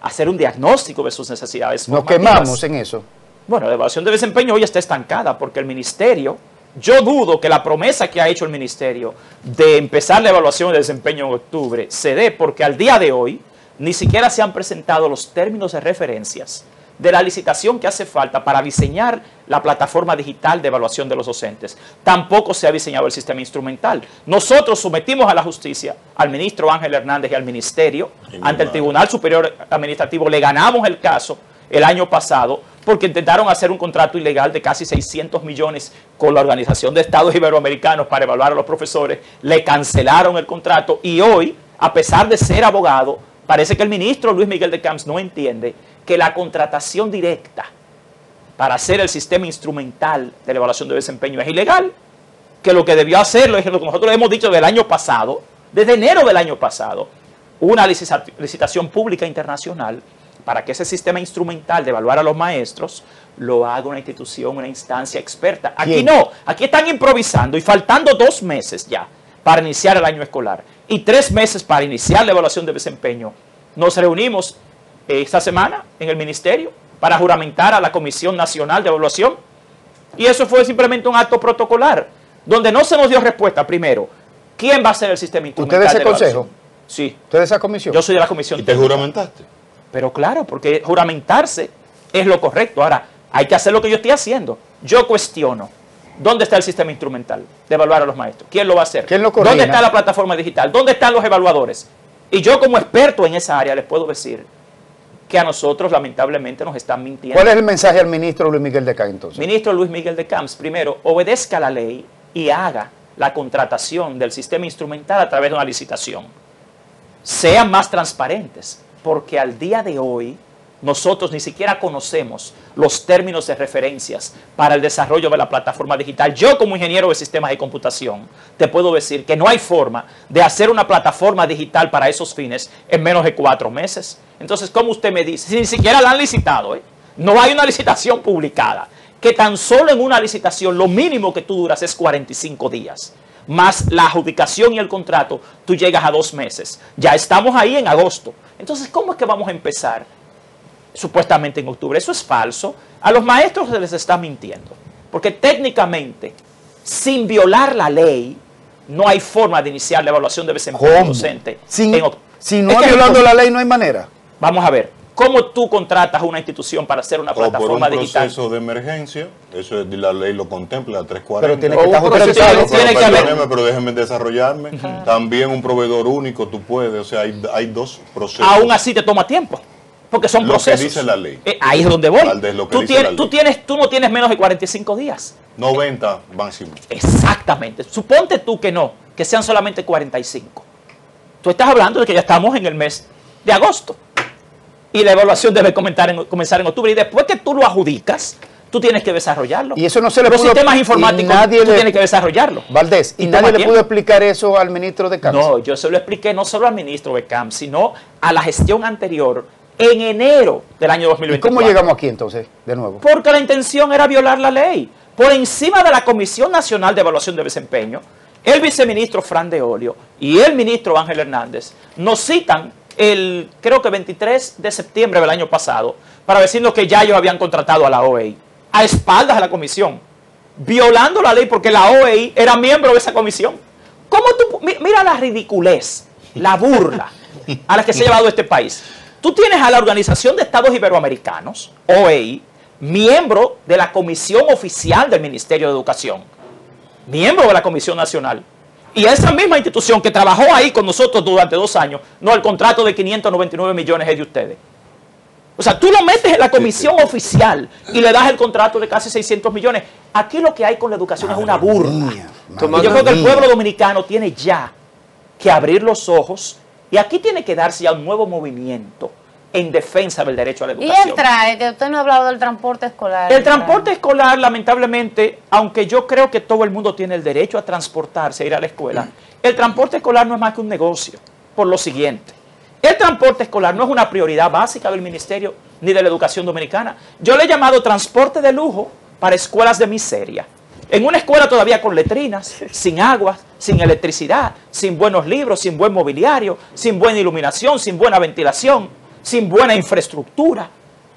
Hacer un diagnóstico de sus necesidades formativas. Nos quemamos en eso. Bueno, la evaluación de desempeño hoy está estancada porque el ministerio... Yo dudo que la promesa que ha hecho el ministerio de empezar la evaluación de desempeño en octubre se dé, porque al día de hoy ni siquiera se han presentado los términos de referencias de la licitación que hace falta para diseñar la plataforma digital de evaluación de los docentes. Tampoco se ha diseñado el sistema instrumental. Nosotros sometimos a la justicia, al ministro Ángel Hernández y al ministerio, ante el Tribunal Superior Administrativo. Le ganamos el caso el año pasado porque intentaron hacer un contrato ilegal de casi 600 millones con la Organización de Estados Iberoamericanos para evaluar a los profesores. Le cancelaron el contrato y hoy, a pesar de ser abogado, parece que el ministro Luis Miguel de Camps no entiende que la contratación directa para hacer el sistema instrumental de la evaluación de desempeño es ilegal, que lo que debió hacerlo es lo que nosotros hemos dicho del año pasado, desde enero del año pasado, una licitación pública internacional para que ese sistema instrumental de evaluar a los maestros lo haga una institución, una instancia experta. Aquí no, aquí están improvisando y faltando 2 meses ya para iniciar el año escolar y 3 meses para iniciar la evaluación de desempeño. Nos reunimos esta semana en el ministerio para juramentar a la Comisión Nacional de Evaluación y eso fue simplemente un acto protocolar donde no se nos dio respuesta. Primero, ¿quién va a ser el sistema instrumental? ¿Usted de ese consejo? Sí. ¿Usted de esa comisión? Yo soy de la comisión. ¿Y te juramentaste? Pero claro, porque juramentarse es lo correcto. Ahora, hay que hacer lo que yo estoy haciendo. Yo cuestiono, ¿dónde está el sistema instrumental de evaluar a los maestros? ¿Quién lo va a hacer? ¿Quién lo coordina? ¿Dónde está la plataforma digital? ¿Dónde están los evaluadores? Y yo como experto en esa área les puedo decir que a nosotros lamentablemente nos están mintiendo. ¿Cuál es el mensaje al ministro Luis Miguel de Camps entonces? Ministro Luis Miguel de Camps, primero, obedezca la ley y haga la contratación del sistema instrumental a través de una licitación. Sean más transparentes, porque al día de hoy nosotros ni siquiera conocemos los términos de referencias para el desarrollo de la plataforma digital. Yo como ingeniero de sistemas de computación te puedo decir que no hay forma de hacer una plataforma digital para esos fines en menos de 4 meses. Entonces, ¿cómo usted me dice? Si ni siquiera la han licitado, no hay una licitación publicada, que tan solo en una licitación lo mínimo que tú duras es 45 días. Más la adjudicación y el contrato, tú llegas a 2 meses. Ya estamos ahí en agosto. Entonces, ¿cómo es que vamos a empezar? Supuestamente en octubre. Eso es falso. A los maestros se les está mintiendo. Porque técnicamente, sin violar la ley, no hay forma de iniciar la evaluación de desempeño docente. Si no violando la ley, no hay manera. Vamos a ver. ¿Cómo tú contratas una institución para hacer una plataforma digital? Por un proceso de emergencia, eso es, la ley lo contempla, 340. Pero tiene que estar justificado. Pero déjenme desarrollarme. También un proveedor único tú puedes, o sea, hay 2 procesos. Aún así te toma tiempo, porque son procesos. Lo que dice la ley. Ahí es donde voy. Tú no tienes menos de 45 días. 90 máximo. Exactamente. Suponte tú que no, que sean solamente 45. Tú estás hablando de que ya estamos en el mes de agosto. Y la evaluación debe comenzar en octubre. Y después que tú lo adjudicas, tú tienes que desarrollarlo. Y eso no se le Los pudo, sistemas informáticos, tú tienes que desarrollarlo. Valdés, ¿y nadie le pudo explicar eso al ministro de Camps? No, yo se lo expliqué no solo al ministro de Camps, sino a la gestión anterior, en enero del año 2024. ¿Y cómo llegamos aquí entonces, de nuevo? Porque la intención era violar la ley. Por encima de la Comisión Nacional de Evaluación de Desempeño, el viceministro Fran de Olio y el ministro Ángel Hernández nos citan el, creo que 23 de septiembre del año pasado, para decirnos que ya ellos habían contratado a la OEI, a espaldas de la comisión, violando la ley porque la OEI era miembro de esa comisión. ¿Cómo tú, mira la ridiculez, la burla a la que se ha llevado este país? Tú tienes a la Organización de Estados Iberoamericanos, OEI, miembro de la Comisión Oficial del Ministerio de Educación, miembro de la Comisión Nacional, y esa misma institución que trabajó ahí con nosotros durante 2 años, no, el contrato de 599 millones es de ustedes. O sea, tú lo metes en la comisión oficial y le das el contrato de casi 600 millones. Aquí lo que hay con la educación es una burla. Y yo creo que el pueblo dominicano tiene ya que abrir los ojos y aquí tiene que darse ya un nuevo movimiento en defensa del derecho a la educación. Y el TRAE, que usted no ha hablado del transporte escolar. El transporte escolar, lamentablemente, aunque yo creo que todo el mundo tiene el derecho a transportarse, a ir a la escuela, el transporte escolar no es más que un negocio, por lo siguiente. El transporte escolar no es una prioridad básica del Ministerio ni de la Educación Dominicana. Yo le he llamado transporte de lujo para escuelas de miseria. En una escuela todavía con letrinas, sin agua, sin electricidad, sin buenos libros, sin buen mobiliario, sin buena iluminación, sin buena ventilación, sin buena infraestructura.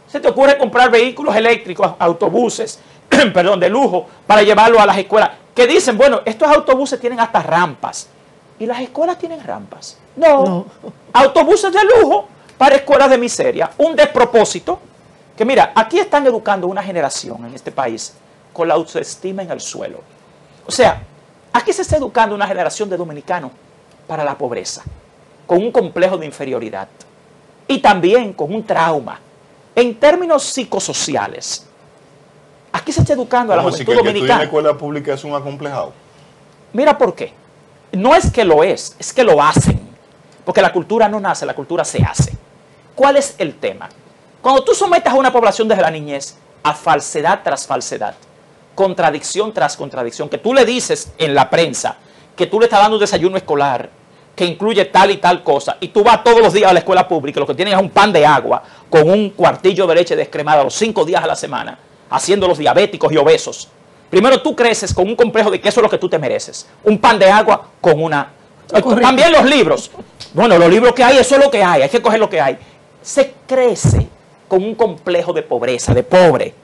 ¿Se te ocurre comprar vehículos eléctricos, autobuses, perdón, de lujo, para llevarlos a las escuelas? Que dicen, bueno, estos autobuses tienen hasta rampas. ¿Y las escuelas tienen rampas? No. Autobuses de lujo para escuelas de miseria. Un despropósito. Que mira, aquí están educando una generación en este país con la autoestima en el suelo. O sea, aquí se está educando una generación de dominicanos para la pobreza, con un complejo de inferioridad y también con un trauma. En términos psicosociales, aquí se está educando a la juventud dominicana. ¿Que estudiar en la escuela pública es un acomplejado? Mira por qué. No es que lo es que lo hacen. Porque la cultura no nace, la cultura se hace. ¿Cuál es el tema? Cuando tú sometes a una población desde la niñez a falsedad tras falsedad, contradicción tras contradicción, que tú le dices en la prensa que tú le estás dando un desayuno escolar que incluye tal y tal cosa, y tú vas todos los días a la escuela pública, lo que tienen es un pan de agua con un cuartillo de leche descremada los 5 días a la semana, haciéndolos diabéticos y obesos. Primero tú creces con un complejo de que eso es lo que tú te mereces. Un pan de agua con una... También los libros. Bueno, los libros que hay, eso es lo que hay que coger lo que hay. Se crece con un complejo de pobreza, de pobre,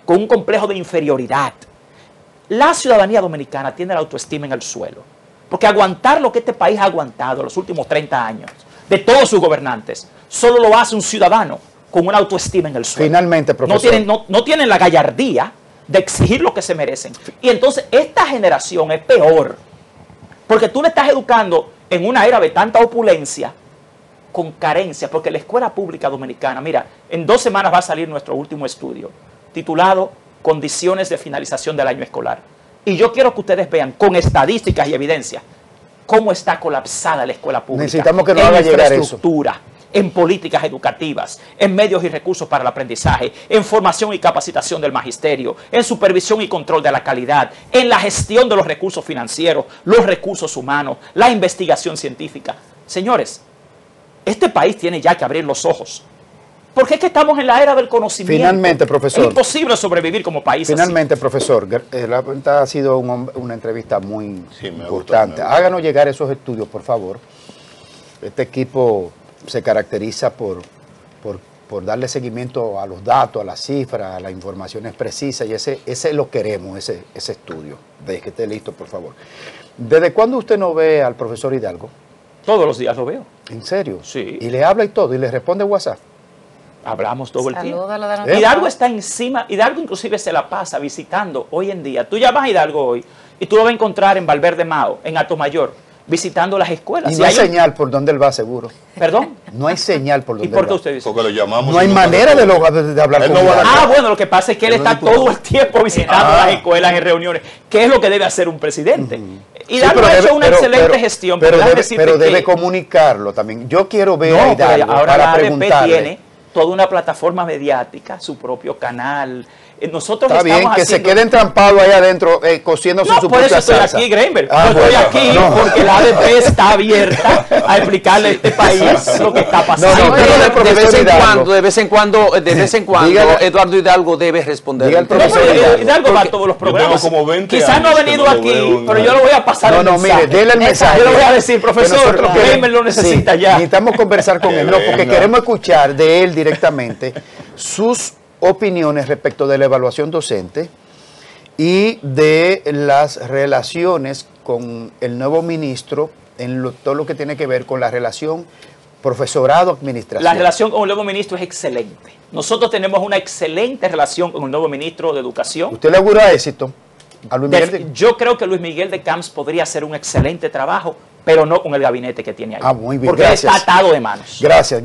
con un complejo de inferioridad. La ciudadanía dominicana tiene la autoestima en el suelo. Porque aguantar lo que este país ha aguantado los últimos 30 años, de todos sus gobernantes, solo lo hace un ciudadano con una autoestima en el suelo. Finalmente, profesor. No tienen la gallardía de exigir lo que se merecen. Y entonces esta generación es peor. Porque tú le estás educando en una era de tanta opulencia, con carencia, porque la escuela pública dominicana, mira, en 2 semanas va a salir nuestro último estudio, titulado Condiciones de finalización del año escolar. Y yo quiero que ustedes vean, con estadísticas y evidencias, cómo está colapsada la escuela pública. Necesitamos que nos haga llegar eso. En infraestructura, en políticas educativas, en medios y recursos para el aprendizaje, en formación y capacitación del magisterio, en supervisión y control de la calidad, en la gestión de los recursos financieros, los recursos humanos, la investigación científica. Señores, este país tiene ya que abrir los ojos. Porque es que estamos en la era del conocimiento. Finalmente, profesor. Es imposible sobrevivir como país. Finalmente, así. Profesor, la ha sido una entrevista muy importante. Háganos llegar esos estudios, por favor. Este equipo se caracteriza por darle seguimiento a los datos, a las cifras, a las informaciones precisas, y ese lo queremos, ese estudio. De que esté listo, por favor. ¿Desde cuándo usted no ve al profesor Hidalgo? Todos los días lo veo. ¿En serio? Sí. ¿Y le habla y todo? ¿Y le responde WhatsApp? Hablamos todo el tiempo. Salúdalo, Hidalgo está encima, Hidalgo inclusive se la pasa visitando hoy en día. Tú llamas a Hidalgo hoy y tú lo vas a encontrar en Valverde Mao, en Atomayor, visitando las escuelas. Y no hay señal por donde él va, seguro. ¿Perdón? No hay señal por donde él va. ¿Y por qué usted dice? Porque lo llamamos. No hay manera de hablar con él. Bueno, lo que pasa es que él está todo el tiempo visitando las escuelas en reuniones. ¿Qué es lo que debe hacer un presidente? Hidalgo ha hecho una excelente gestión. Pero debe comunicarlo también. Yo quiero ver a Hidalgo ahora para la ADP preguntarle. Tiene toda una plataforma mediática, su propio canal, Nosotros está bien, que se quede entrampado ahí adentro, cociéndose su propia salsa. Por eso estoy aquí, Greinberg. Estoy aquí porque la ADP está abierta a explicarle a este país lo que está pasando. De vez en cuando, Eduardo Hidalgo debe responder. Hidalgo va a todos los programas. Quizás no ha venido aquí, pero yo lo voy a pasar el mensaje. Mire, déle el mensaje. Yo le voy a decir, profesor, Greinberg lo necesita ya. Necesitamos conversar con él, porque queremos escuchar de él directamente sus opiniones respecto de la evaluación docente y de las relaciones con el nuevo ministro en todo lo que tiene que ver con la relación profesorado-administración. La relación con el nuevo ministro es excelente. Nosotros tenemos una excelente relación con el nuevo ministro de Educación. ¿Usted le augura éxito a Luis Miguel? Yo creo que Luis Miguel de Camps podría hacer un excelente trabajo, pero no con el gabinete que tiene ahí. Muy bien, porque gracias. Está atado de manos. Gracias,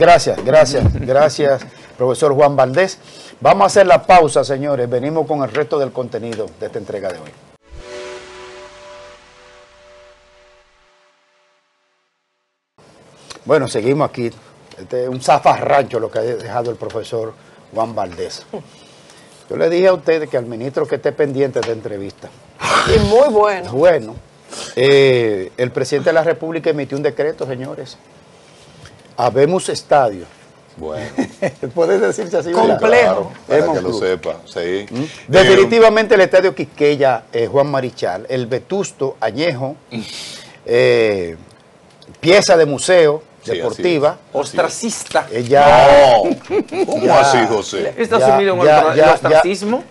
profesor Juan Valdés. Vamos a hacer la pausa, señores. Venimos con el resto del contenido de esta entrega de hoy. Bueno, seguimos aquí. Este es un zafarrancho lo que ha dejado el profesor Juan Valdés. Yo le dije a ustedes que al ministro que esté pendiente de entrevista. Y muy bueno. Bueno, el presidente de la República emitió un decreto, señores. Habemos estadio. Bueno. Puede decirse así. Complejo. Claro, para que lo sepa, sí. Definitivamente el estadio Quisqueya, Juan Marichal, el vetusto añejo, pieza de museo, deportiva. Ostracista. ¿Cómo así, José? ¿Está sumido en el ostracismo?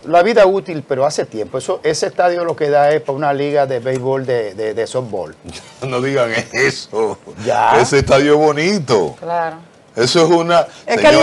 La vida útil, pero hace tiempo. Ese estadio lo que da es para una liga de béisbol, de softball. No digan eso. Ese estadio es bonito. Claro. Eso es una... Es que él no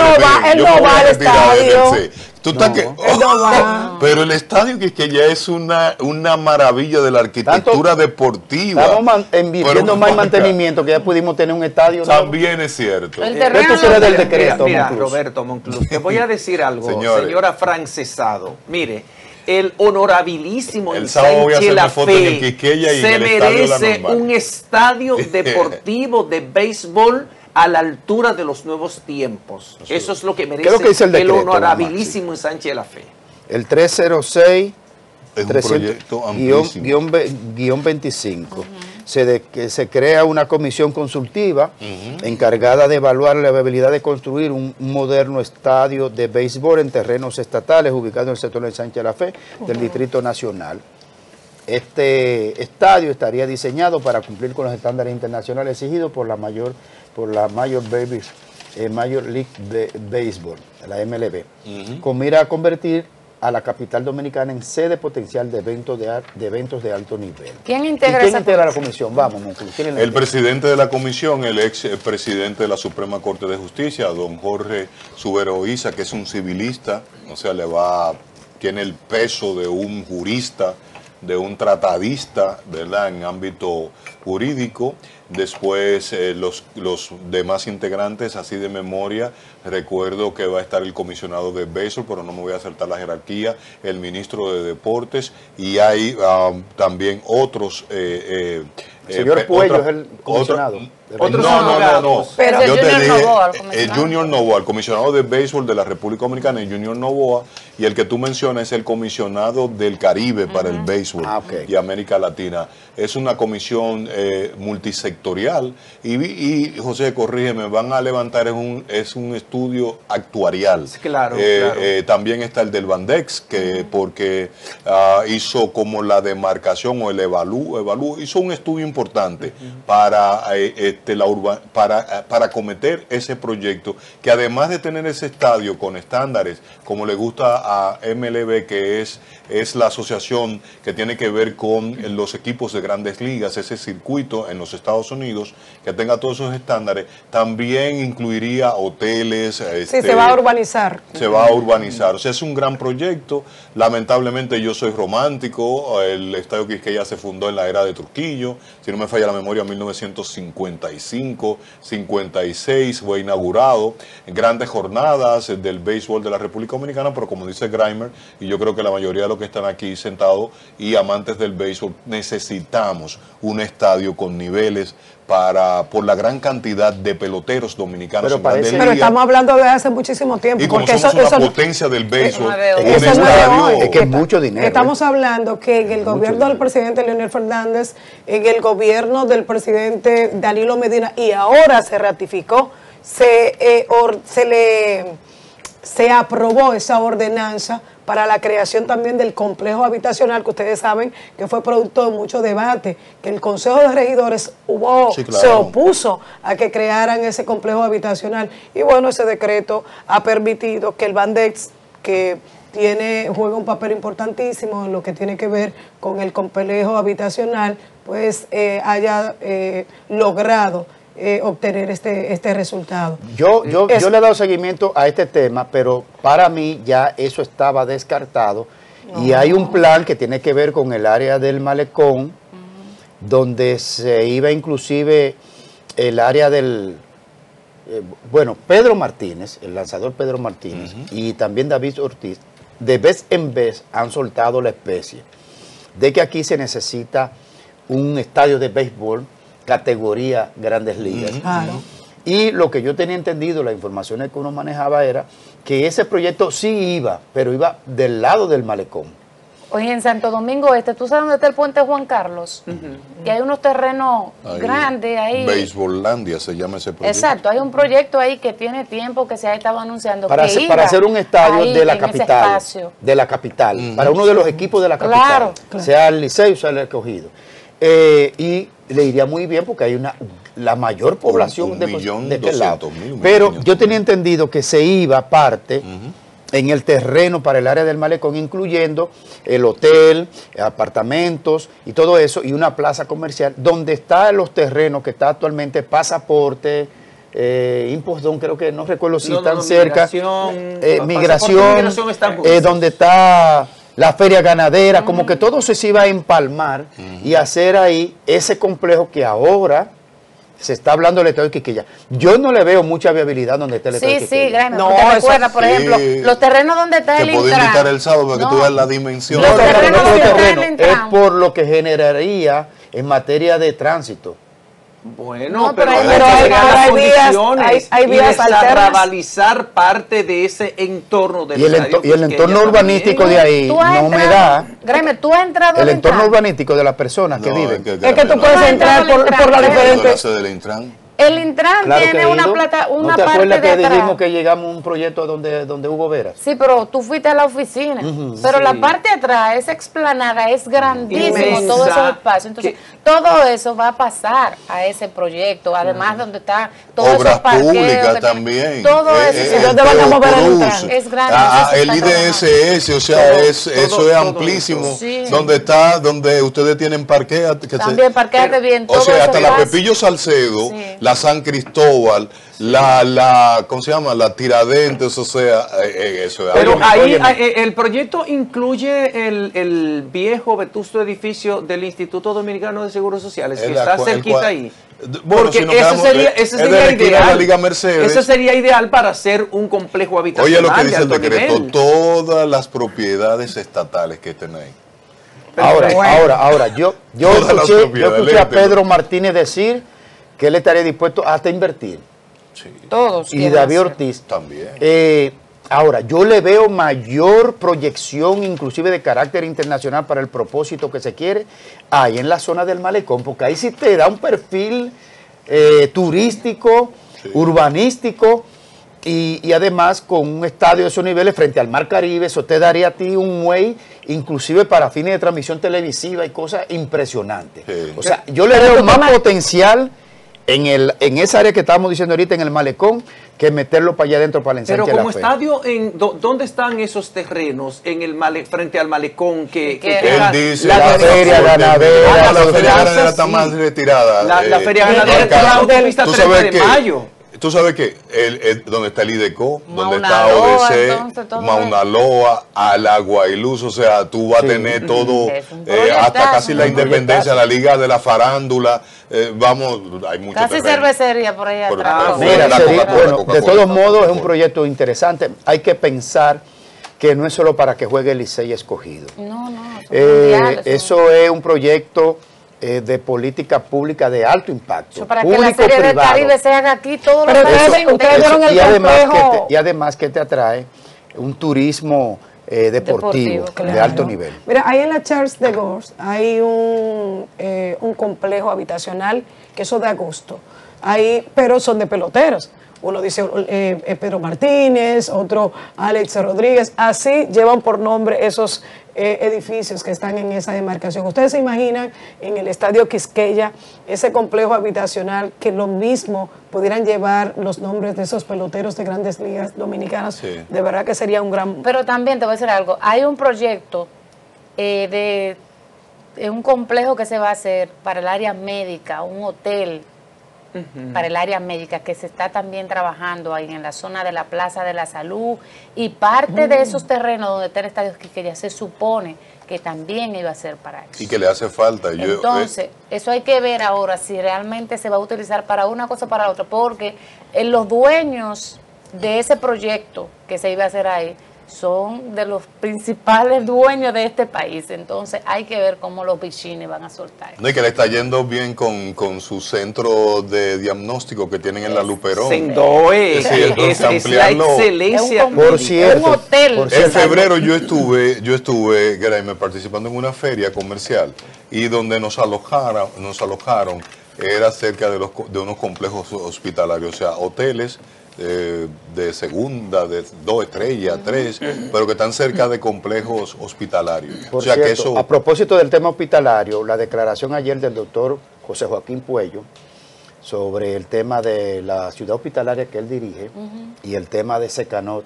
va al estadio. Él no va. Pero el estadio que ya es una maravilla de la arquitectura deportiva. Estamos invirtiendo más mantenimiento, que ya pudimos tener un estadio. También es cierto. El terreno del decreto, mira, Roberto Monclús, te voy a decir algo, señora Francesado. Mire, el honorabilísimo Sánchez Lafé se merece un estadio deportivo de béisbol a la altura de los nuevos tiempos. Eso es lo que merece el honorabilísimo Sánchez Lafé. El 306 es un proyecto amplísimo. Guión 25. Se crea una comisión consultiva encargada de evaluar la viabilidad de construir un moderno estadio de béisbol en terrenos estatales ubicado en el sector de Sánchez Lafé del Distrito Nacional. Este estadio estaría diseñado para cumplir con los estándares internacionales exigidos por la Major League de Baseball, la MLB, con mira a convertir a la capital dominicana en sede potencial de eventos de alto nivel. ¿Quién integra la comisión? Vamos, el presidente de la comisión, el ex presidente de la Suprema Corte de Justicia, don Jorge Subero Isa, que es un civilista, o sea, tiene el peso de un jurista, de un tratadista, ¿verdad?, en ámbito jurídico. Después los demás integrantes, así de memoria, recuerdo que va a estar el comisionado de béisbol, pero no me voy a saltar la jerarquía, el ministro de Deportes, y hay también otros... señor Puello es el comisionado. No. Pero yo te dije, el Junior Novoa, el comisionado de béisbol de la República Dominicana, el Junior Novoa, y el que tú mencionas es el comisionado del Caribe para el béisbol y América Latina. Es una comisión multisectorial y José, corrígeme, van a levantar es un estudio actuarial. Claro. También está el del Bandex, que porque hizo como la demarcación o el hizo un estudio importante para acometer ese proyecto, que además de tener ese estadio con estándares, como le gusta a MLB, que es la asociación que tiene que ver con los equipos de grandes ligas, ese circuito en los Estados Unidos, que tenga todos esos estándares, también incluiría hoteles. Se va a urbanizar. Se va a urbanizar. O sea, es un gran proyecto. Lamentablemente yo soy romántico. El Estadio Quisqueya se fundó en la era de Trujillo, si no me falla la memoria, en 1955, 56 fue inaugurado. Grandes jornadas del béisbol de la República Dominicana, pero como dice Greinberg, y yo creo que la mayoría de los que están aquí sentados y amantes del béisbol, necesitamos un estadio con niveles por la gran cantidad de peloteros dominicanos en Grandes Ligas. Pero estamos hablando de hace muchísimo tiempo. Y como porque somos una potencia del béisbol, es que es mucho dinero. Estamos hablando que en el gobierno del presidente Leonel Fernández, en el gobierno del presidente Danilo Medina, y ahora se ratificó, se aprobó esa ordenanza para la creación también del complejo habitacional, que ustedes saben que fue producto de mucho debate, que el Consejo de Regidores se opuso a que crearan ese complejo habitacional. Y bueno, ese decreto ha permitido que el Bandex, que juega un papel importantísimo en lo que tiene que ver con el complejo habitacional, pues haya logrado obtener este resultado. Yo le he dado seguimiento a este tema, pero para mí ya eso estaba descartado. Y hay un plan que tiene que ver con el área del malecón, donde se iba inclusive el área del... Pedro Martínez, el lanzador Pedro Martínez, y también David Ortiz, de vez en vez han soltado la especie de que aquí se necesita un estadio de béisbol categoría Grandes Ligas. Claro. Y lo que yo tenía entendido, las informaciones que uno manejaba era que ese proyecto sí iba, pero iba del lado del malecón. Oye, en Santo Domingo ¿tú sabes dónde está el puente Juan Carlos? Y hay unos terrenos grandes ahí. Beisbollandia se llama ese proyecto. Exacto, hay un proyecto ahí que tiene tiempo que se ha estado anunciando para hacer un estadio de la capital, para uno de los equipos de la capital, sea el Licey o sea el Escogido. Y le iría muy bien porque hay la mayor población de aquel lado. Pero yo tenía entendido que se iba parte en el terreno para el área del malecón, incluyendo el hotel, apartamentos y todo eso, y una plaza comercial, donde están los terrenos que está actualmente Pasaporte, Impostón, creo que no recuerdo si están cerca, Migración, donde está la feria ganadera, como que todo se iba a empalmar y hacer ahí ese complejo que ahora se está hablando del estadio de Quiqueya. Yo no le veo mucha viabilidad donde está el estadio de Quiqueya. Sí, Graeme, no, porque recuerda, por ejemplo, los terrenos donde está el Intran. Te puedo invitar el sábado para que tú veas la dimensión. Los terrenos donde está el Intran. Es por lo que generaría en materia de tránsito. Bueno, pero hay vías desarrabalizar parte de ese entorno del estadio. Y el entorno urbanístico de ahí no me da. Graeme, tú has entrado el entorno urbanístico de las personas que viven. Es que tú puedes entrar por la diferente. El Intran tiene una plata, una parte de atrás. ¿No te acuerdas que dijimos que llegamos a un proyecto donde hubo veras? Sí, pero tú fuiste a la oficina. Pero la parte de atrás, esa explanada, es grandísimo, todo ese espacio. Entonces, todo eso va a pasar a ese proyecto. Además, donde está todo obras públicas también. Todo eso. ¿Dónde van a mover el Intran? Es grande. El IDSS, o sea, eso es amplísimo. Sí. Donde ustedes tienen parquea. También parqueate bien. O sea, hasta la Pepillo Salcedo, la San Cristóbal, ¿cómo se llama? La Tiradentes, o sea, eso es. Pero ahí el proyecto incluye el viejo vetusto edificio del Instituto Dominicano de Seguros Sociales, que está cerquita ahí. Bueno, porque si ese sería ideal. La Liga Mercedes. Eso sería ideal para hacer un complejo habitacional. Oye, lo que dice el decreto, todas las propiedades estatales que estén ahí. Ahora, yo escuché a Pedro Martínez decir que él estaría dispuesto hasta invertir. Sí. Todos. Y David Ortiz también. Ahora, yo le veo mayor proyección, inclusive de carácter internacional, para el propósito que se quiere, ahí en la zona del malecón, porque ahí sí te da un perfil turístico, urbanístico, y además con un estadio de esos niveles frente al Mar Caribe. Eso te daría a ti un muelle, inclusive para fines de transmisión televisiva y cosas impresionantes. Sí. O sea, yo le veo más potencial en esa área que estábamos diciendo ahorita, en el malecón, que meterlo para allá adentro para el ensanche. Pero como estadio, ¿dónde están esos terrenos frente al malecón que él dice la feria ganadera? La feria ganadera está más retirada. La feria ganadera está en la autopista 30 de mayo. Tú sabes que donde está el IDECO, donde está ODC, Mauna Loa, al Agua y Luz, o sea, tú vas a tener todo, hasta casi la independencia, la Liga de la Farándula, hay mucho casi terreno. Cervecería por ahí atrás. De todos modos, es un proyecto interesante. Hay que pensar que no es solo para que juegue el Licey Escogido. No. Eso es un proyecto de política pública de alto impacto. Para que la Serie del Caribe se haga aquí todos los años. Y además que te atrae un turismo deportivo de alto nivel. Mira, ahí en la Charles de Gaulle hay un complejo habitacional que eso de agosto. Ahí, pero son de peloteros. Uno dice Pedro Martínez, otro Alex Rodríguez. Así llevan por nombre esos edificios que están en esa demarcación. ¿Ustedes se imaginan en el Estadio Quisqueya ese complejo habitacional que lo mismo pudieran llevar los nombres de esos peloteros de Grandes Ligas Dominicanas? Sí. De verdad que sería un gran... Pero también te voy a decir algo. Hay un proyecto de un complejo que se va a hacer para el área médica, un hotel para el área médica que se está también trabajando ahí en la zona de la Plaza de la Salud, y parte de esos terrenos donde está el Estadio Quisqueya se supone que también iba a ser para eso. Y que le hace falta. Entonces, eso hay que ver ahora si realmente se va a utilizar para una cosa o para otra, porque los dueños de ese proyecto que se iba a hacer ahí son de los principales dueños de este país. Entonces hay que ver cómo los bichines van a soltar. No, y que le está yendo bien con su centro de diagnóstico que tienen en la Luperón. Sendoe, es la excelencia. Por cierto, un hotel. En febrero yo estuve, Graeme, participando en una feria comercial, y donde nos alojaron era cerca de unos complejos hospitalarios, o sea, hoteles de segunda, de 2 estrellas, 3, pero que están cerca de complejos hospitalarios. Por cierto, que eso... A propósito del tema hospitalario, la declaración ayer del doctor José Joaquín Puello sobre el tema de la ciudad hospitalaria que él dirige y el tema de Secanot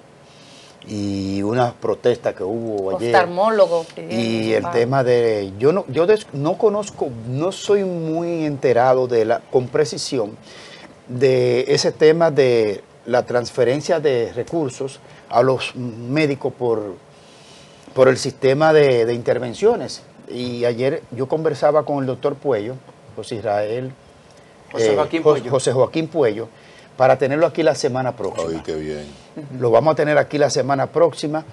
y una protesta que hubo ayer. Oftalmólogo. Y el tema de... Yo no conozco, no soy muy enterado con precisión de ese tema de la transferencia de recursos a los médicos por el sistema de intervenciones. Y ayer yo conversaba con el doctor Puello, José Joaquín Puello, para tenerlo aquí la semana próxima. Ay, qué bien. Lo vamos a tener aquí la semana próxima,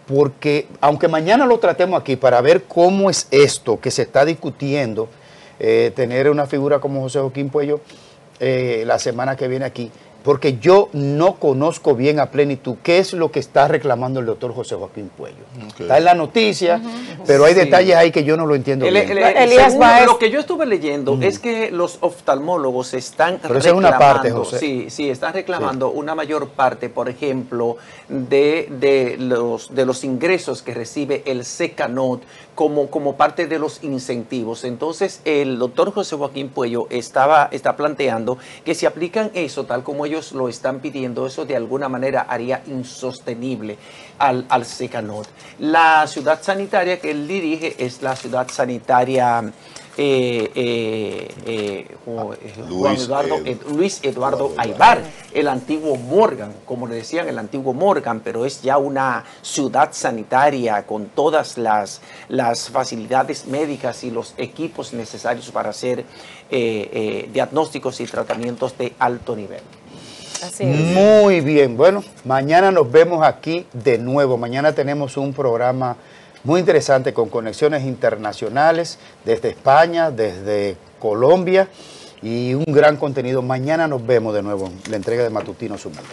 porque aunque mañana lo tratemos aquí para ver cómo es esto que se está discutiendo, tener una figura como José Joaquín Puello la semana que viene aquí, porque yo no conozco bien a plenitud qué es lo que está reclamando el doctor José Joaquín Puello. Okay. Está en la noticia, pero hay detalles ahí que yo no lo entiendo bien. Lo que yo estuve leyendo es que los oftalmólogos están reclamando, esa es una parte, José. Sí, están reclamando una mayor parte, por ejemplo, de los ingresos que recibe el Secanot como parte de los incentivos. Entonces, el doctor José Joaquín Puello está planteando que si aplican eso tal como ellos lo están pidiendo, eso de alguna manera haría insostenible al Secanot. La ciudad sanitaria que él dirige es la ciudad sanitaria Luis Eduardo Aybar, el antiguo Morgan, como le decían, el antiguo Morgan, pero es ya una ciudad sanitaria con todas las facilidades médicas y los equipos necesarios para hacer diagnósticos y tratamientos de alto nivel. Así es. Muy bien, bueno, mañana nos vemos aquí de nuevo. Mañana tenemos un programa muy interesante con conexiones internacionales desde España, desde Colombia y un gran contenido. Mañana nos vemos de nuevo en la entrega de Matutino Su Mundo.